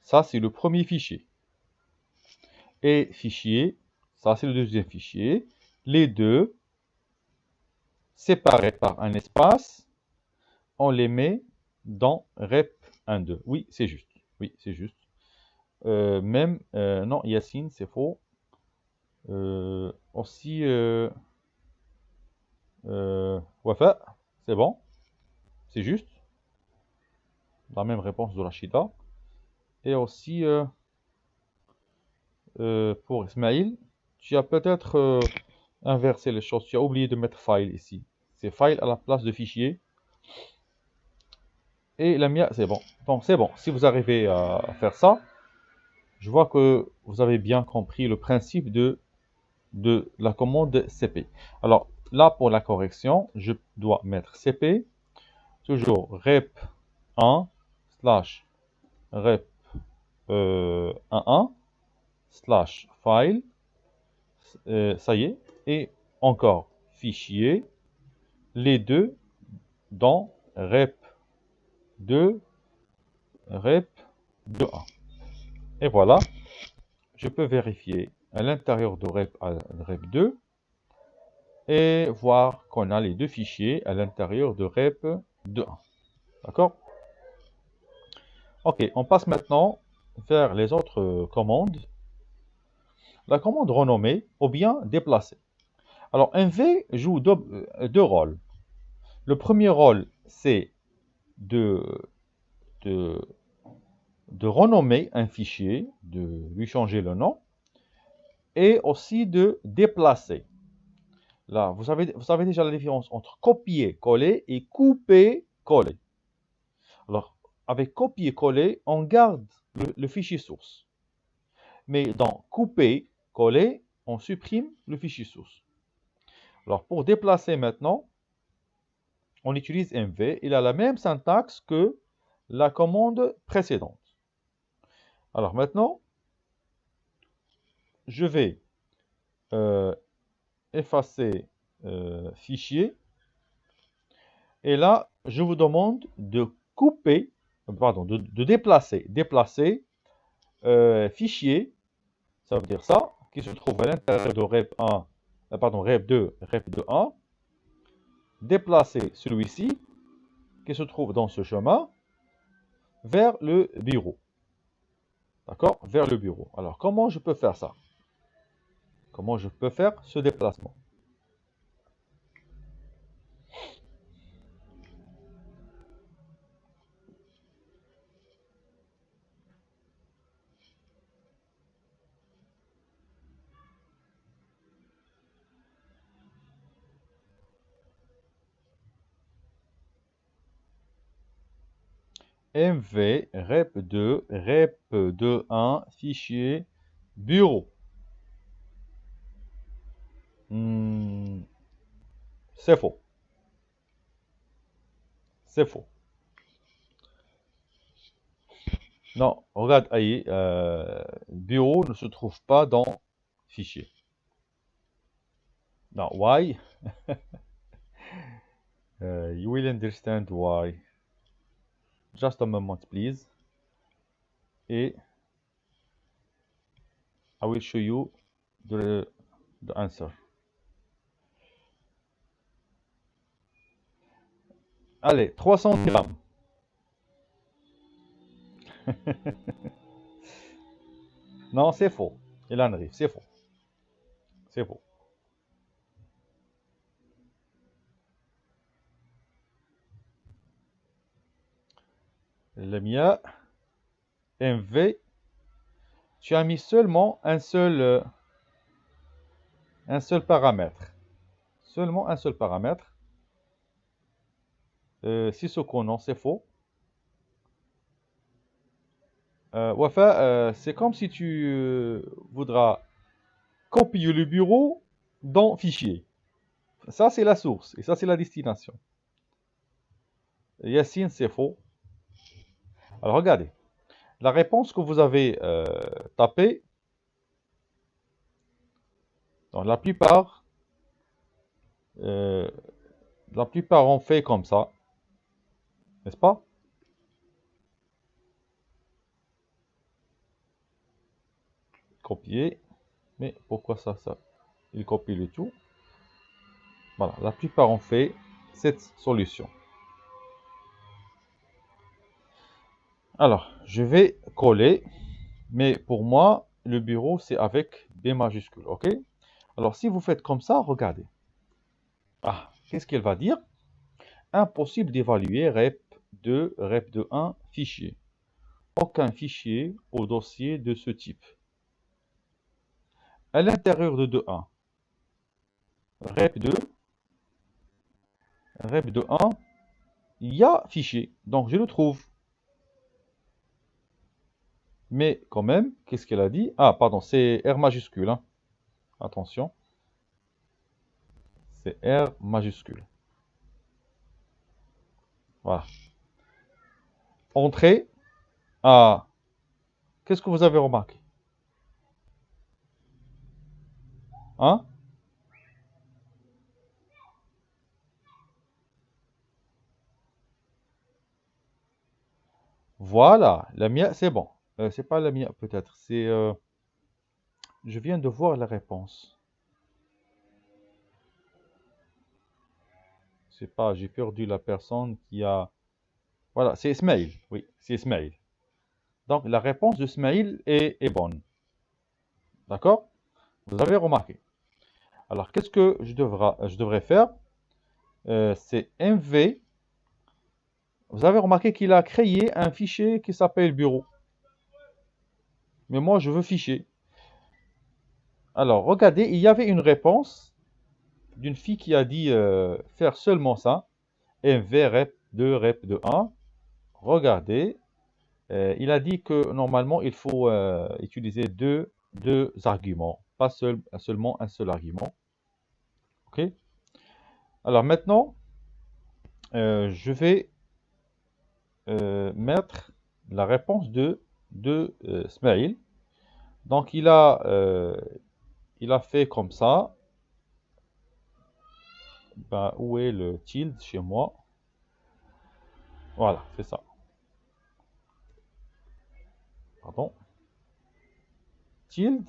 ça c'est le premier fichier. Et fichier, ça c'est le deuxième fichier. Les deux, séparés par un espace, on les met dans rep 1.2. Oui, c'est juste. Oui, c'est juste. Même, non, Yacine, c'est faux. Aussi, Wafa, c'est bon, c'est juste. La même réponse de Rachida. Et aussi, pour Ismail, tu as peut-être inversé les choses. Tu as oublié de mettre file ici. C'est file à la place de fichier. Et la mienne, c'est bon. Donc, c'est bon. Si vous arrivez à faire ça, je vois que vous avez bien compris le principe de la commande CP. Alors, là, pour la correction, je dois mettre CP, toujours rep 1 slash rep 1.1 slash file, ça y est, et encore fichier, les deux dans rep 2, rep 2.1. Et voilà, je peux vérifier à l'intérieur de rep 2 et voir qu'on a les deux fichiers à l'intérieur de rep 2.1. D'accord? Ok, on passe maintenant vers les autres commandes. La commande renommer ou bien déplacer. Alors, un V joue deux rôles. Le premier rôle, c'est de, de, de renommer un fichier, de lui changer le nom, et aussi de déplacer. Là, vous savez déjà la différence entre copier-coller et couper-coller. Alors, avec copier-coller, on garde le fichier source. Mais dans couper-coller, on supprime le fichier source. Alors, pour déplacer maintenant, on utilise MV. Il a la même syntaxe que la commande précédente. Alors maintenant, je vais effacer fichier. Et là, je vous demande de couper, pardon, de déplacer. Déplacer fichier, ça veut dire ça, qui se trouve à l'intérieur de rep 1, pardon, rep 2, rep 2.1. Déplacer celui-ci, qui se trouve dans ce chemin, vers le bureau. D'accord? Vers le bureau. Alors, comment je peux faire ça? Comment je peux faire ce déplacement? MV rep2 rep21 fichier bureau. C'est faux. C'est faux. Non, regarde, aïe, bureau ne se trouve pas dans fichier. Non, why? You will understand why. Just a moment, please. Et I will show you the answer. Allez, 300 grammes. Non, c'est faux. Il en arrive, c'est faux. C'est faux. Le mien, MV, tu as mis seulement un seul paramètre. Seulement un seul paramètre. Si ce qu'on non, c'est faux. Wafa, c'est comme si tu voudras copier le bureau dans fichier. Ça, c'est la source et ça, c'est la destination. Yacine, c'est faux. Alors, regardez. La réponse que vous avez tapée, dans la plupart ont fait comme ça. N'est-ce pas? Copier. Mais pourquoi ça? Il copie le tout. Voilà, la plupart ont fait cette solution. Alors, je vais coller, mais pour moi, le bureau, c'est avec B majuscule, ok? Alors, si vous faites comme ça, regardez. Ah, qu'est-ce qu'elle va dire? Impossible d'évaluer rep2, rep21 fichier. Aucun fichier au dossier de ce type. À l'intérieur de 2.1, rep2, rep21, il y a fichier, donc je le trouve. Mais quand même, qu'est-ce qu'elle a dit? Ah, pardon, c'est R majuscule. Hein. Attention. C'est R majuscule. Voilà. Entrée. Ah. Qu'est-ce que vous avez remarqué? Hein? Voilà. La mienne, c'est bon. C'est pas la mienne, peut-être. C'est... je viens de voir la réponse. C'est pas... J'ai perdu la personne qui a... Voilà, c'est Ismail. Oui, c'est Ismail. Donc, la réponse de Ismail est bonne. D'accord? Vous avez remarqué. Alors, qu'est-ce que je devrais faire? C'est MV. Vous avez remarqué qu'il a créé un fichier qui s'appelle bureau. Mais moi, je veux fichier. Alors, regardez, il y avait une réponse d'une fille qui a dit faire seulement ça. MV rep2, rep21. Regardez, il a dit que normalement, il faut utiliser deux arguments, pas seulement un seul argument. OK? Alors maintenant, je vais mettre la réponse de Smaïl. Donc il a fait comme ça. Ben, où est le tilde chez moi? Voilà, c'est ça. Pardon. Tilde.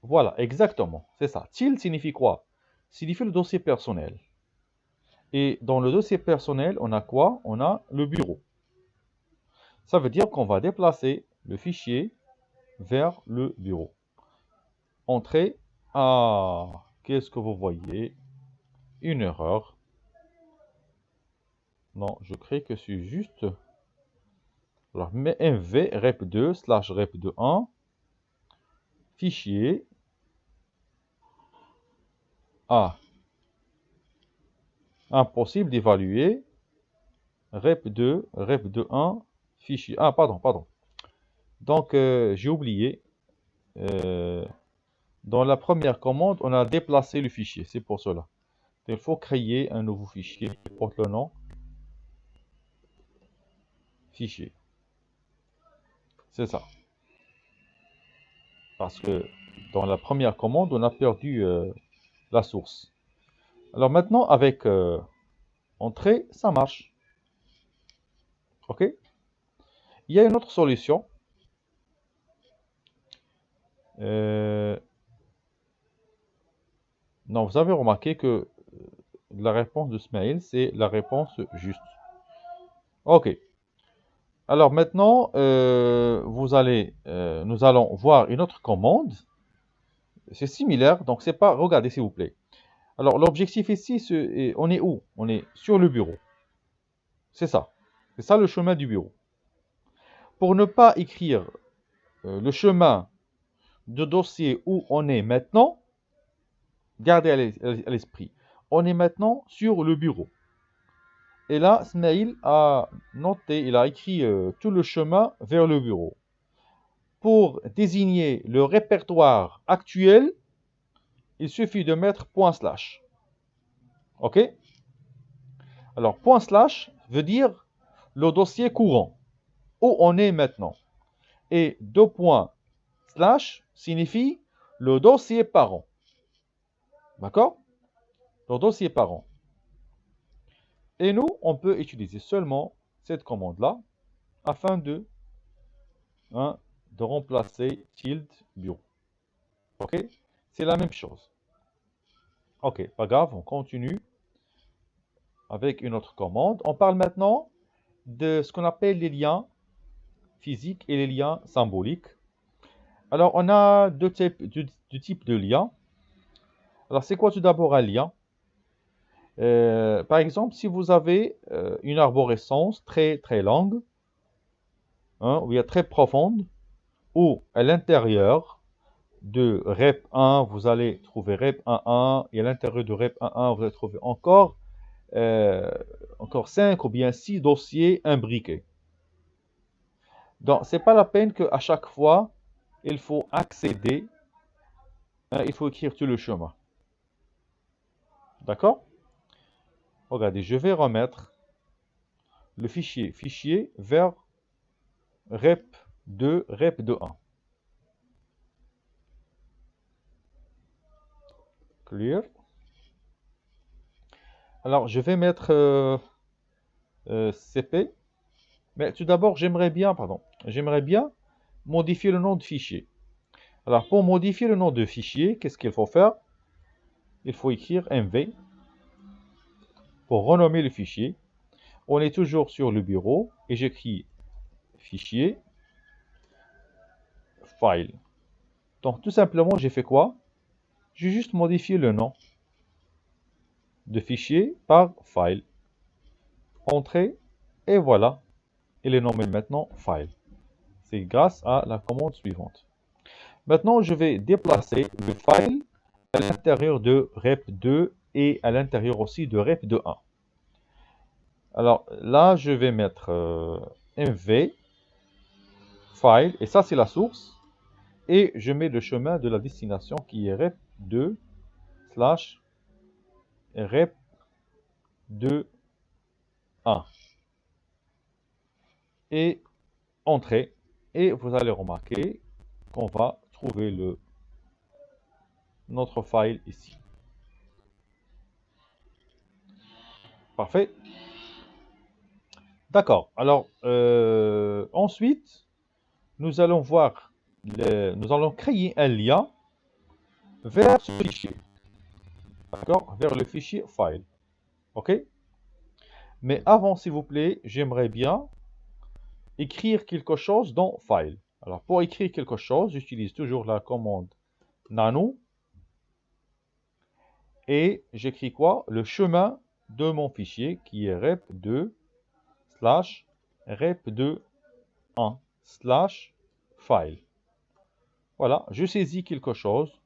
Voilà, exactement. C'est ça. Tilde signifie quoi? Signifie le dossier personnel. Et dans le dossier personnel, on a quoi? On a le bureau. Ça veut dire qu'on va déplacer le fichier vers le bureau. Entrée. Ah, qu'est-ce que vous voyez? Une erreur. Non, je crée que c'est juste. Alors, mv rep2 slash rep21 fichier. Ah, impossible d'évaluer rep2, rep21, fichier. Ah, pardon. Donc, j'ai oublié. Dans la première commande, on a déplacé le fichier. C'est pour cela. Il faut créer un nouveau fichier qui porte le nom fichier. C'est ça. Parce que dans la première commande, on a perdu la source. Alors maintenant, avec entrée, ça marche. OK? Il y a une autre solution. Non, vous avez remarqué que la réponse de Smaïl, c'est la réponse juste. OK. Alors maintenant, nous allons voir une autre commande. C'est similaire, donc c'est pas... Regardez s'il vous plaît. Alors l'objectif ici, on est où? On est sur le bureau. C'est ça. C'est ça le chemin du bureau. Pour ne pas écrire le chemin de dossier où on est maintenant, gardez à l'esprit, on est maintenant sur le bureau. Et là, Smaïl a noté, il a écrit tout le chemin vers le bureau. Pour désigner le répertoire actuel, il suffit de mettre ./. OK? Alors, / veut dire le dossier courant, où on est maintenant. Et 2 points / signifie le dossier parent. D'accord? Le dossier parent. Et nous, on peut utiliser seulement cette commande-là afin de remplacer tilde bureau. OK? C'est la même chose. OK, pas grave, on continue avec une autre commande. On parle maintenant de ce qu'on appelle les liens physiques et les liens symboliques. Alors, on a deux types de liens. Alors, c'est quoi tout d'abord un lien? Par exemple, si vous avez une arborescence très très longue, ou bien très profonde, ou à l'intérieur de rep 1, vous allez trouver rep 1.1, et à l'intérieur de rep 1.1, vous allez trouver encore 5 ou bien 6 dossiers imbriqués. Donc, c'est pas la peine qu'à chaque fois, il faut accéder, il faut écrire tout le chemin. D'accord? Regardez, je vais remettre le fichier vers rep2, rep21. Clear. Alors, je vais mettre CP. Mais tout d'abord, j'aimerais bien modifier le nom de fichier. Alors, pour modifier le nom de fichier, qu'est-ce qu'il faut faire? Il faut écrire MV pour renommer le fichier. On est toujours sur le bureau et j'écris fichier, file. Donc, tout simplement, j'ai fait quoi? J'ai juste modifié le nom de fichier par file. Entrée, et voilà. Il est nommé maintenant file. C'est grâce à la commande suivante. Maintenant, je vais déplacer le file à l'intérieur de rep2 et à l'intérieur aussi de rep21. Alors là, je vais mettre mv file, et ça c'est la source, et je mets le chemin de la destination qui est rep2 / rep21 et entrée, et vous allez remarquer qu'on va trouver notre file ici. Parfait. D'accord. Alors, ensuite, nous allons créer un lien vers ce fichier. D'accord? Vers le fichier file. OK? Mais avant, s'il vous plaît, j'aimerais bien écrire quelque chose dans file. Alors, pour écrire quelque chose, j'utilise toujours la commande nano. Et j'écris quoi? Le chemin de mon fichier qui est rep2 / rep21 / file. Voilà, je saisis quelque chose.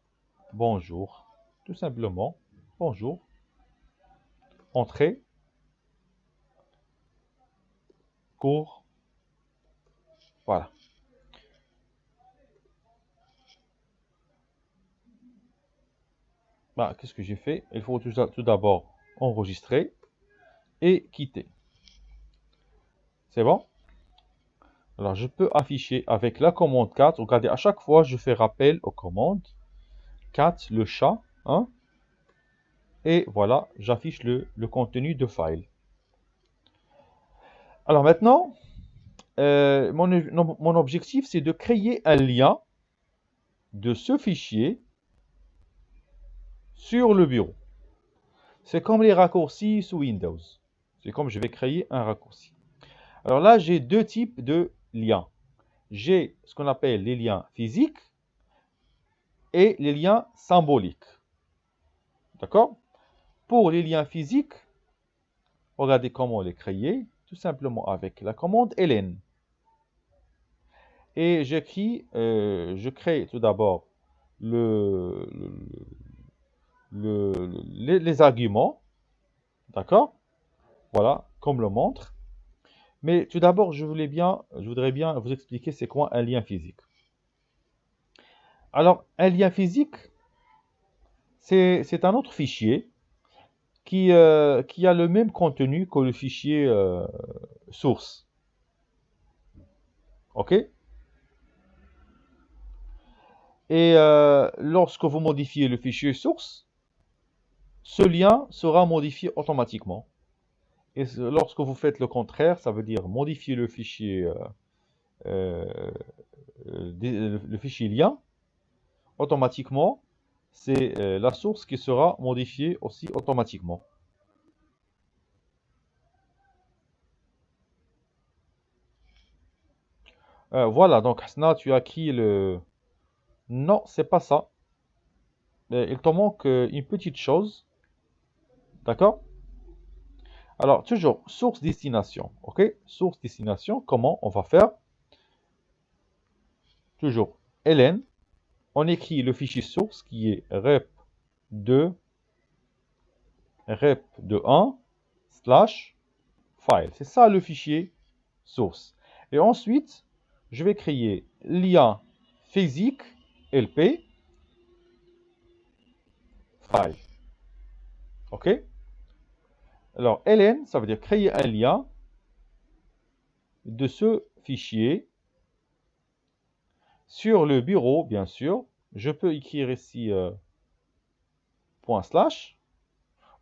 Bonjour. Tout simplement, bonjour. Entrée. cours. Voilà. Bah, qu'est-ce que j'ai fait? Il faut tout d'abord enregistrer et quitter. C'est bon? Alors, je peux afficher avec la commande 4. Regardez, à chaque fois, je fais rappel aux commandes. 4, le chat. Hein, et voilà, j'affiche le contenu de file. Alors maintenant, mon objectif, c'est de créer un lien de ce fichier sur le bureau. C'est comme les raccourcis sous Windows. C'est comme je vais créer un raccourci. Alors là, j'ai deux types de liens. J'ai ce qu'on appelle les liens physiques et les liens symboliques. D'accord? Pour les liens physiques, regardez comment les créer. Tout simplement avec la commande ln. Et je crée tout d'abord les arguments. D'accord? Voilà, comme le montre. Mais tout d'abord, je voudrais bien vous expliquer c'est quoi un lien physique. Alors, un lien physique, c'est un autre fichier qui a le même contenu que le fichier source. OK? Et lorsque vous modifiez le fichier source, ce lien sera modifié automatiquement. Et lorsque vous faites le contraire, ça veut dire modifier le fichier, le fichier lien, automatiquement, c'est la source qui sera modifiée aussi automatiquement. Voilà, donc Hasna, tu as acquis le... Non, c'est pas ça. Il te manque une petite chose. D'accord? Alors, toujours, source-destination. OK? Source-destination, comment on va faire? Toujours, ln. On écrit le fichier source qui est rep2 rep1 slash file. C'est ça le fichier source. Et ensuite, je vais créer lien physique lp file. OK? Alors, ln, ça veut dire créer un lien de ce fichier sur le bureau, bien sûr. Je peux écrire ici ./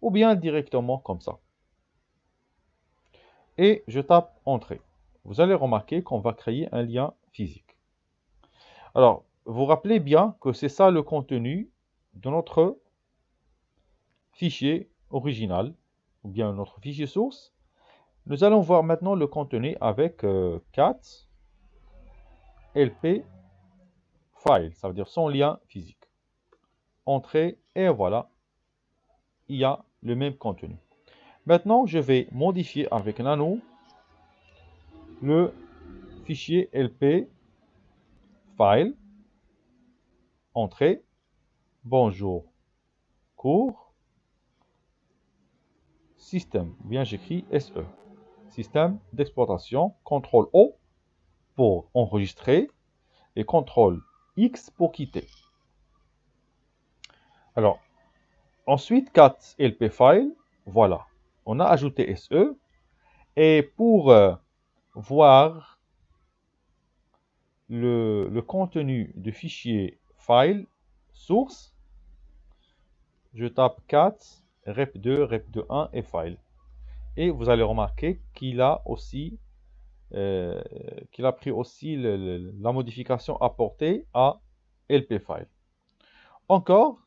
ou bien directement comme ça. Et je tape Entrée. Vous allez remarquer qu'on va créer un lien physique. Alors, vous rappelez bien que c'est ça le contenu de notre fichier original, ou bien notre fichier source. Nous allons voir maintenant le contenu avec cat lp file, ça veut dire son lien physique. Entrée, et voilà, il y a le même contenu. Maintenant, je vais modifier avec nano le fichier lp file, entrée, bonjour, cours, système, bien j'écris SE, système d'exploitation, CTRL O pour enregistrer et CTRL X pour quitter. Alors, ensuite, cat lp file, voilà, on a ajouté SE, et pour voir le contenu du fichier file source, je tape cat rep2 rep21 et file. Et vous allez remarquer qu'il a aussi qu'il a pris aussi la modification apportée à lp file. Encore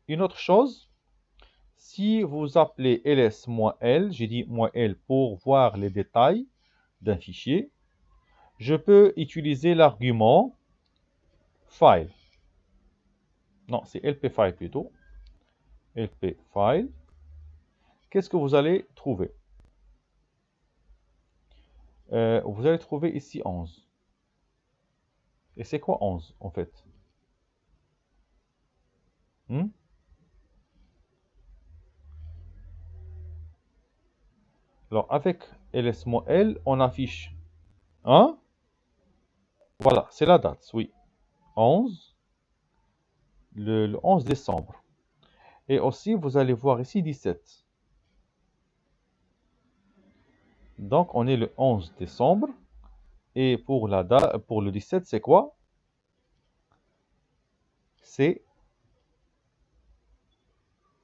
une autre chose, si vous appelez ls-l, j'ai dit -l pour voir les détails d'un fichier, je peux utiliser l'argument file. Non, c'est lp file plutôt. lp file. Qu'est-ce que vous allez trouver? Vous allez trouver ici 11. Et c'est quoi 11 en fait? Alors avec ls-l, on affiche 1. Voilà, c'est la date, oui. 11, le 11 décembre. Et aussi, vous allez voir ici 17. Donc, on est le 11 décembre. Et pour la date, pour le 17, c'est quoi? C'est...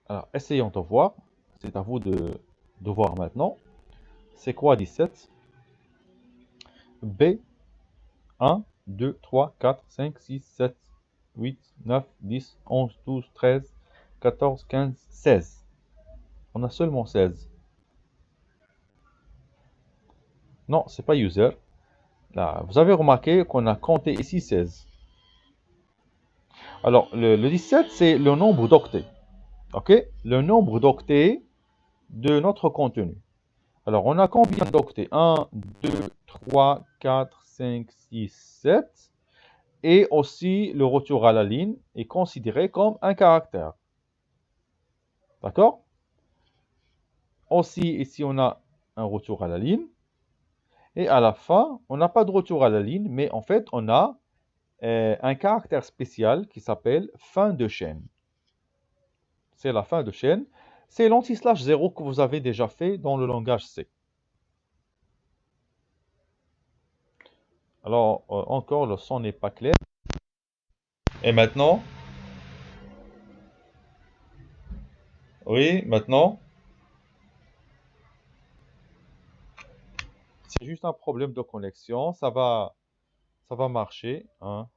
Alors, essayons de voir. C'est à vous de voir maintenant. C'est quoi 17? B, 1, 2, 3, 4, 5, 6, 7, 8, 9, 10, 11, 12, 13, 14, 15, 16. On a seulement 16. Non, c'est pas user. Là, vous avez remarqué qu'on a compté ici 16. Alors, le 17, c'est le nombre d'octets. OK? Le nombre d'octets de notre contenu. Alors, on a combien d'octets? 1, 2, 3, 4, 5, 6, 7. Et aussi, le retour à la ligne est considéré comme un caractère. D'accord? Aussi, ici, on a un retour à la ligne. Et à la fin, on n'a pas de retour à la ligne, mais en fait, on a un caractère spécial qui s'appelle fin de chaîne. C'est la fin de chaîne. C'est l'anti-slash 0 que vous avez déjà fait dans le langage C. Alors, encore, le son n'est pas clair. Et maintenant? Oui, maintenant? C'est juste un problème de connexion. Ça va marcher, hein.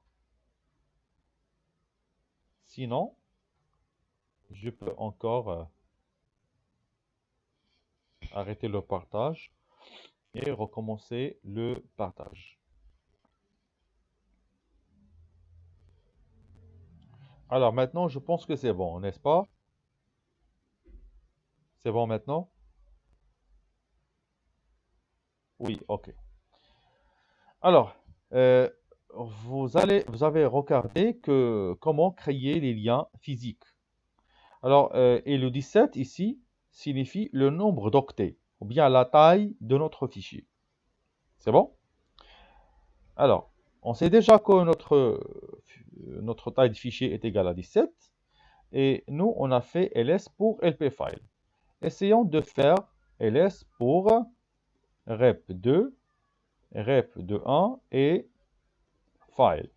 Sinon, je peux encore arrêter le partage et recommencer le partage. Alors maintenant, je pense que c'est bon, n'est-ce pas? C'est bon maintenant? Oui, ok. Alors, vous avez regardé comment créer les liens physiques. Alors, et le 17 ici signifie le nombre d'octets, ou bien la taille de notre fichier. C'est bon? Alors, on sait déjà que notre taille de fichier est égale à 17. Et nous, on a fait ls pour lpfile. Essayons de faire ls pour rep2, rep21 et file.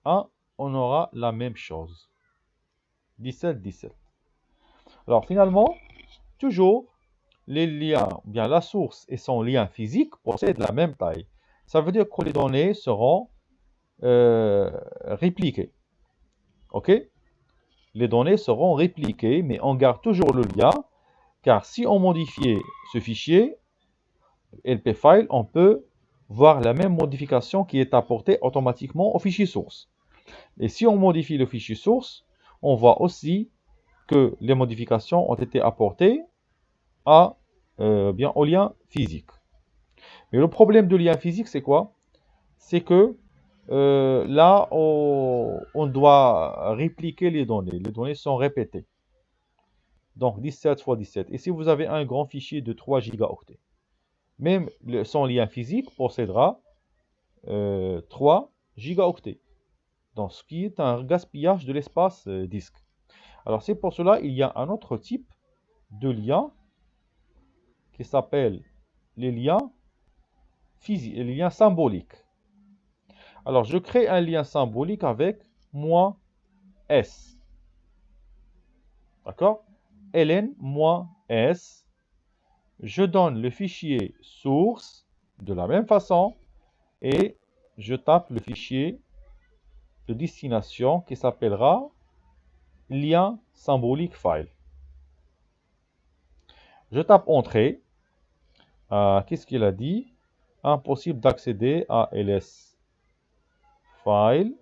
1, on aura la même chose. 17, 17. Alors finalement, toujours, les liens, bien la source et son lien physique possèdent la même taille. Ça veut dire que les données seront répliquées. OK? Les données seront répliquées, mais on garde toujours le lien, car si on modifiait ce fichier, lpfile, on peut voir la même modification qui est apportée automatiquement au fichier source. Et si on modifie le fichier source, on voit aussi que les modifications ont été apportées bien au lien physique. Mais le problème du lien physique, c'est quoi? C'est que là, on doit répliquer les données. Les données sont répétées. Donc 17 fois 17. Et si vous avez un grand fichier de 3 gigaoctets, même son lien physique possédera 3 gigaoctets. Donc ce qui est un gaspillage de l'espace disque. Alors c'est pour cela qu'il y a un autre type de lien qui s'appelle les liens physiques, les liens symboliques. Alors je crée un lien symbolique avec -s. D'accord? ln-s. Je donne le fichier source de la même façon et je tape le fichier de destination qui s'appellera lien symbolique file. Je tape entrée. Qu'est-ce qu'il a dit? Impossible d'accéder à ls file.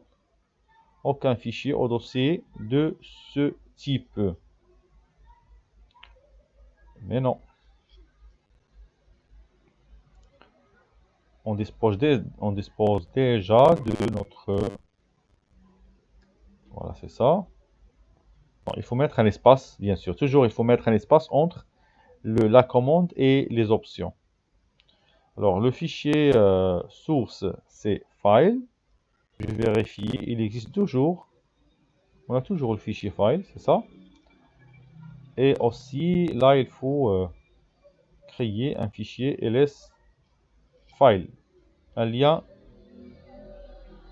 Aucun fichier au dossier de ce type. Mais non. On dispose déjà de notre... Voilà, c'est ça. Bon, il faut mettre un espace, bien sûr. Toujours, il faut mettre un espace entre la commande et les options. Alors, le fichier source, c'est file. Je vérifie, il existe toujours. On a toujours le fichier file, c'est ça. Et aussi, là, il faut créer un fichier ls file, un lien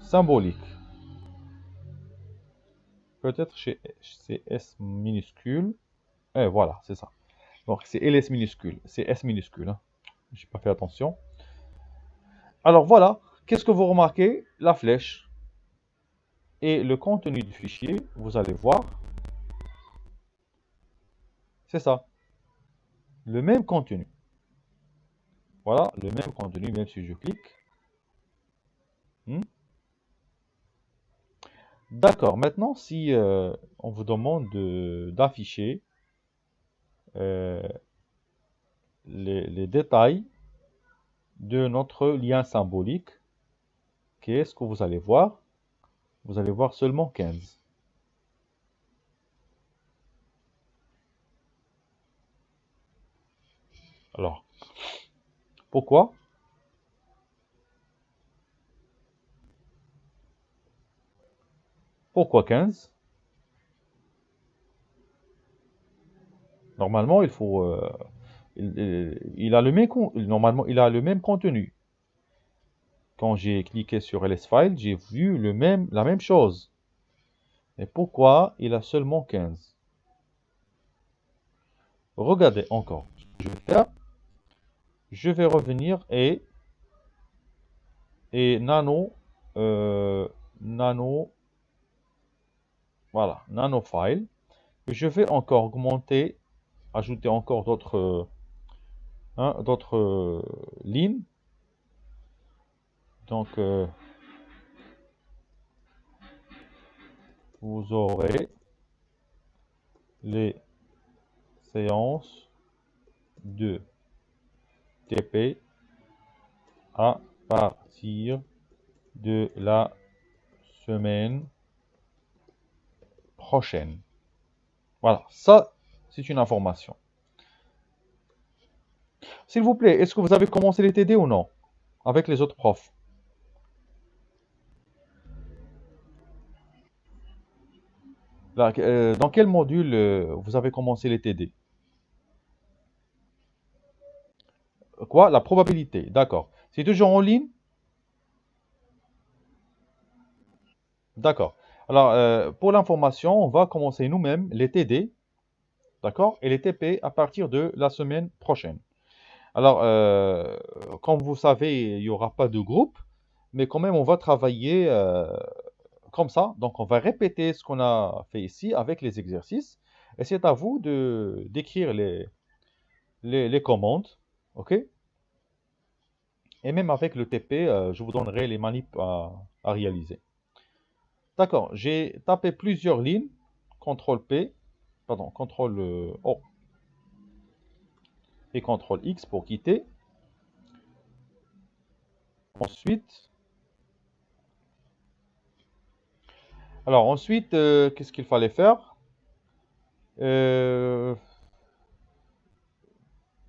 symbolique. Peut-être chez S minuscule. Et voilà, c'est ça. Donc, c'est ls minuscule, c'est S minuscule. Hein. J'ai pas fait attention. Alors voilà, qu'est-ce que vous remarquez? La flèche et le contenu du fichier, vous allez voir, c'est ça, le même contenu. Voilà, le même contenu, même si je clique. D'accord, maintenant si on vous demande d'afficher euh, les détails de notre lien symbolique, qu'est-ce que vous allez voir? Vous allez voir seulement 15. Alors, pourquoi? Pourquoi 15? Normalement, il faut... il a le même, normalement, il a le même contenu. Quand j'ai cliqué sur LS-File, j'ai vu la même chose. Et pourquoi il a seulement 15? Regardez encore. Ce que je vais faire, je vais revenir et nano, voilà, nano file. Je vais encore augmenter, ajouter encore d'autres lignes. Donc, vous aurez les séances de TP à partir de la semaine prochaine. Voilà, ça, c'est une information. S'il vous plaît, est-ce que vous avez commencé les TD ou non? Avec les autres profs. Là, dans quel module vous avez commencé les TD? Quoi? La probabilité. D'accord. C'est toujours en ligne? D'accord. Alors, pour l'information, on va commencer nous-mêmes les TD, d'accord? Et les TP à partir de la semaine prochaine. Alors, comme vous savez, il n'y aura pas de groupe, mais quand même, on va travailler comme ça. Donc, on va répéter ce qu'on a fait ici avec les exercices. Et c'est à vous d'écrire les commandes, OK? Et même avec le TP, je vous donnerai les manips à réaliser. D'accord, j'ai tapé plusieurs lignes, CTRL P, pardon, CTRL O et CTRL X pour quitter. Ensuite, qu'est-ce qu'il fallait faire?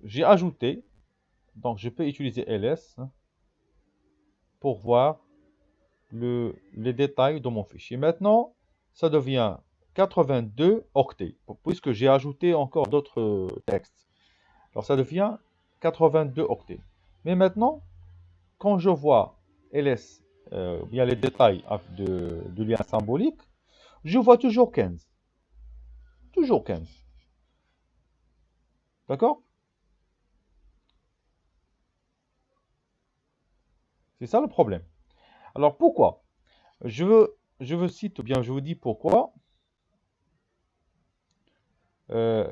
J'ai ajouté, donc je peux utiliser ls hein, pour voir les détails de mon fichier. Maintenant, ça devient 82 octets, puisque j'ai ajouté encore d'autres textes. Alors ça devient 82 octets. Mais maintenant, quand je vois ls, bien les détails de lien symbolique, je vois toujours 15. Toujours 15. D'accord? C'est ça le problème. Alors pourquoi? Je veux cite, ou bien je vous dis pourquoi. Euh,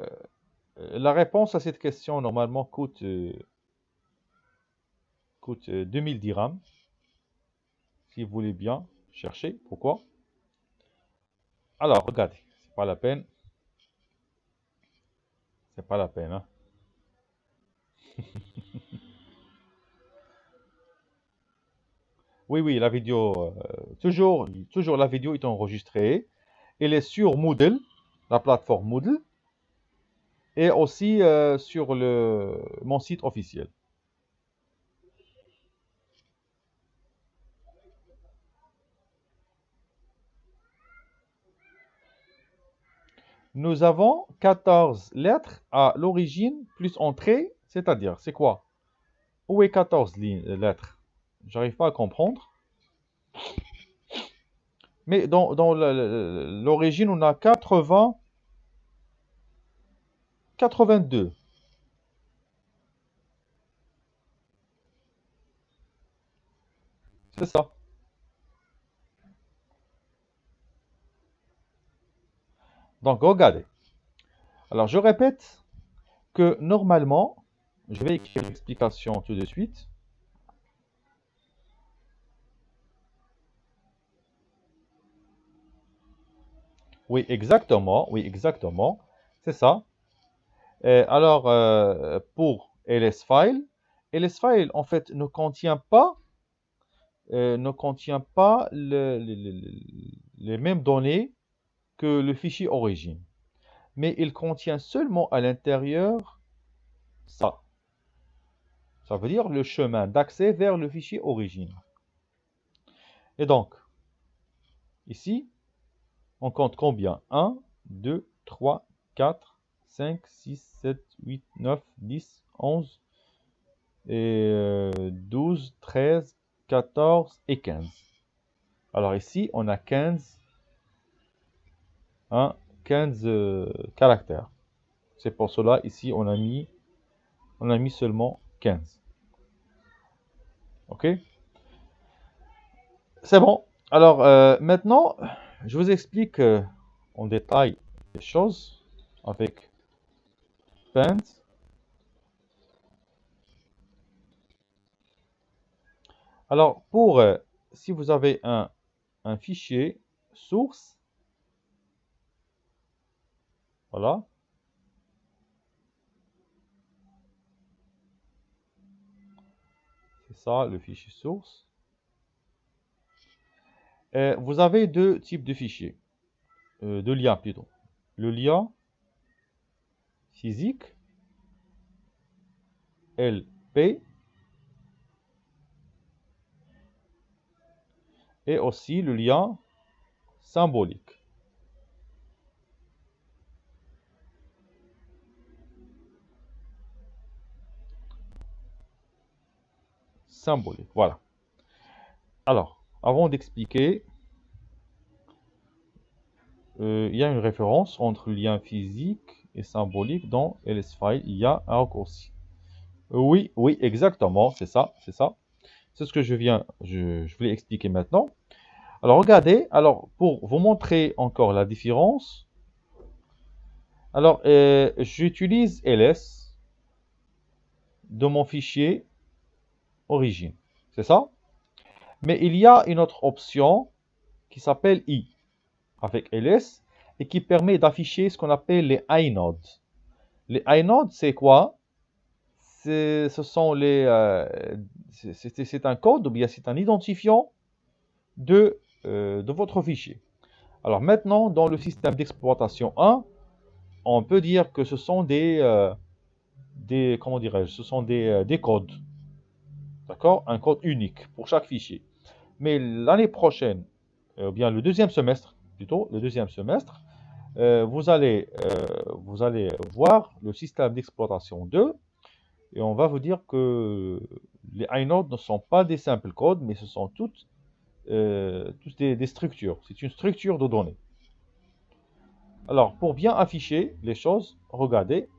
la réponse à cette question, normalement, coûte 2000 dirhams. Si vous voulez bien chercher. Pourquoi? Alors, regardez. C'est pas la peine. C'est pas la peine. Hein. Oui, oui, la vidéo. Toujours la vidéo est enregistrée. Elle est sur Moodle, la plateforme Moodle. Et aussi sur mon site officiel. Nous avons 14 lettres à l'origine plus entrée, c'est-à-dire, c'est quoi? Où est 14 lettres? J'arrive pas à comprendre. Mais dans l'origine, on a 80, 82. C'est ça. Donc, regardez. Alors, je répète que normalement, je vais écrire l'explication tout de suite. Oui, exactement. C'est ça. Alors, pour LSFile, LSFile, en fait, ne contient pas les mêmes données que le fichier origine. Mais il contient seulement à l'intérieur ça. Ça veut dire le chemin d'accès vers le fichier origine. Et donc, ici, on compte combien? 1, 2, 3, 4, 5, 6, 7, 8, 9, 10, 11, et 12, 13, 14 et 15. Alors ici, on a 15 caractères. C'est pour cela, ici, on a mis seulement 15. OK? C'est bon. Alors, maintenant, je vous explique en détail les choses avec Paint. Alors, si vous avez un fichier source, voilà. C'est ça, le fichier source. Vous avez deux types de fichiers, de liens plutôt. Le lien physique, LP, et aussi le lien symbolique. Symbolique, voilà. Alors, avant d'expliquer, il y a une référence entre lien physique et symbolique dans LSFile. Il y a un raccourci. Oui, exactement, c'est ça. C'est ce que je voulais expliquer maintenant. Alors, regardez, alors, pour vous montrer encore la différence, alors, j'utilise ls de mon fichier origine, c'est ça? Mais il y a une autre option qui s'appelle i avec ls et qui permet d'afficher ce qu'on appelle les inodes. Les inodes, c'est quoi? C'est un code ou bien c'est un identifiant de votre fichier. Alors maintenant, dans le système d'exploitation 1, on peut dire que ce sont comment dirais-je, ce sont des codes. D'accord? Un code unique pour chaque fichier. Mais l'année prochaine, ou bien le deuxième semestre, plutôt, le deuxième semestre, vous allez voir le système d'exploitation 2 et on va vous dire que les inodes ne sont pas des simples codes, mais ce sont toutes des structures. C'est une structure de données. Alors, pour bien afficher les choses, regardez.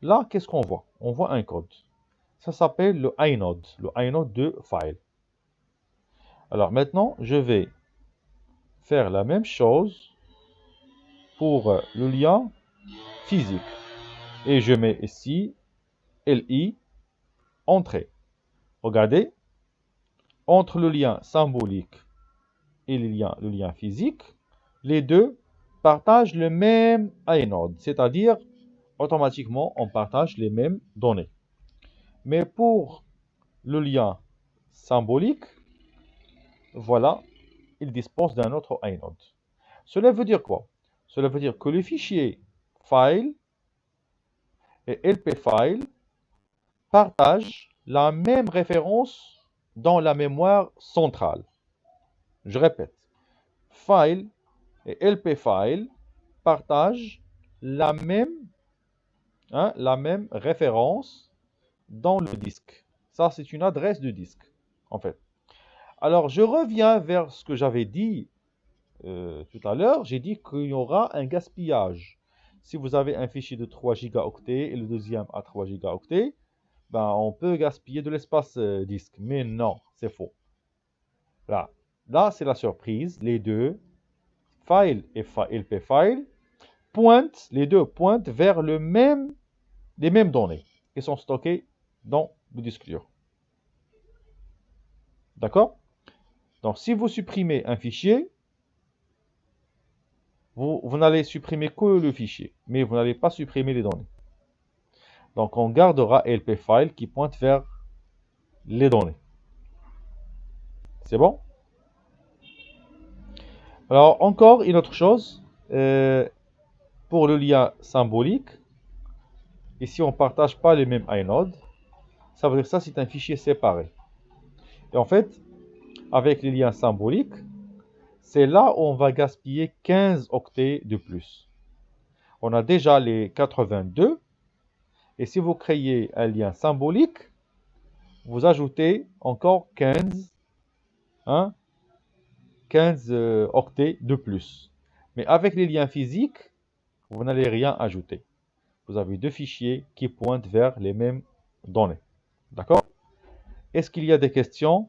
Là, qu'est-ce qu'on voit? On voit un code. Ça s'appelle le inode de file. Alors maintenant, je vais faire la même chose pour le lien physique. Et je mets ici LI, entrée. Regardez, entre le lien symbolique et le lien physique, les deux partagent le même inode, c'est-à-dire automatiquement on partage les mêmes données. Mais pour le lien symbolique, voilà, il dispose d'un autre inode. Cela veut dire quoi? Cela veut dire que le fichier file et lpfile partagent la même référence dans la mémoire centrale. Je répète, file et LP file partagent la même référence dans le disque. Ça, c'est une adresse de disque, en fait. Alors, je reviens vers ce que j'avais dit tout à l'heure. J'ai dit qu'il y aura un gaspillage. Si vous avez un fichier de 3 gigaoctets et le deuxième à 3 gigaoctets, ben, on peut gaspiller de l'espace disque. Mais non, c'est faux. Là c'est la surprise. Les deux, file et LP file, les deux pointent vers les mêmes données qui sont stockées dans le disque dur. D'accord? Donc, si vous supprimez un fichier, vous n'allez supprimer que le fichier, mais vous n'allez pas supprimer les données. Donc, on gardera LP file qui pointe vers les données. C'est bon? Alors, encore une autre chose, pour le lien symbolique, ici on ne partage pas les mêmes inodes, ça veut dire que ça c'est un fichier séparé. Et en fait, avec les liens symboliques, c'est là où on va gaspiller 15 octets de plus. On a déjà les 82, et si vous créez un lien symbolique, vous ajoutez encore 15 octets de plus. Mais avec les liens physiques, vous n'allez rien ajouter. Vous avez deux fichiers qui pointent vers les mêmes données. D'accord? Est-ce qu'il y a des questions?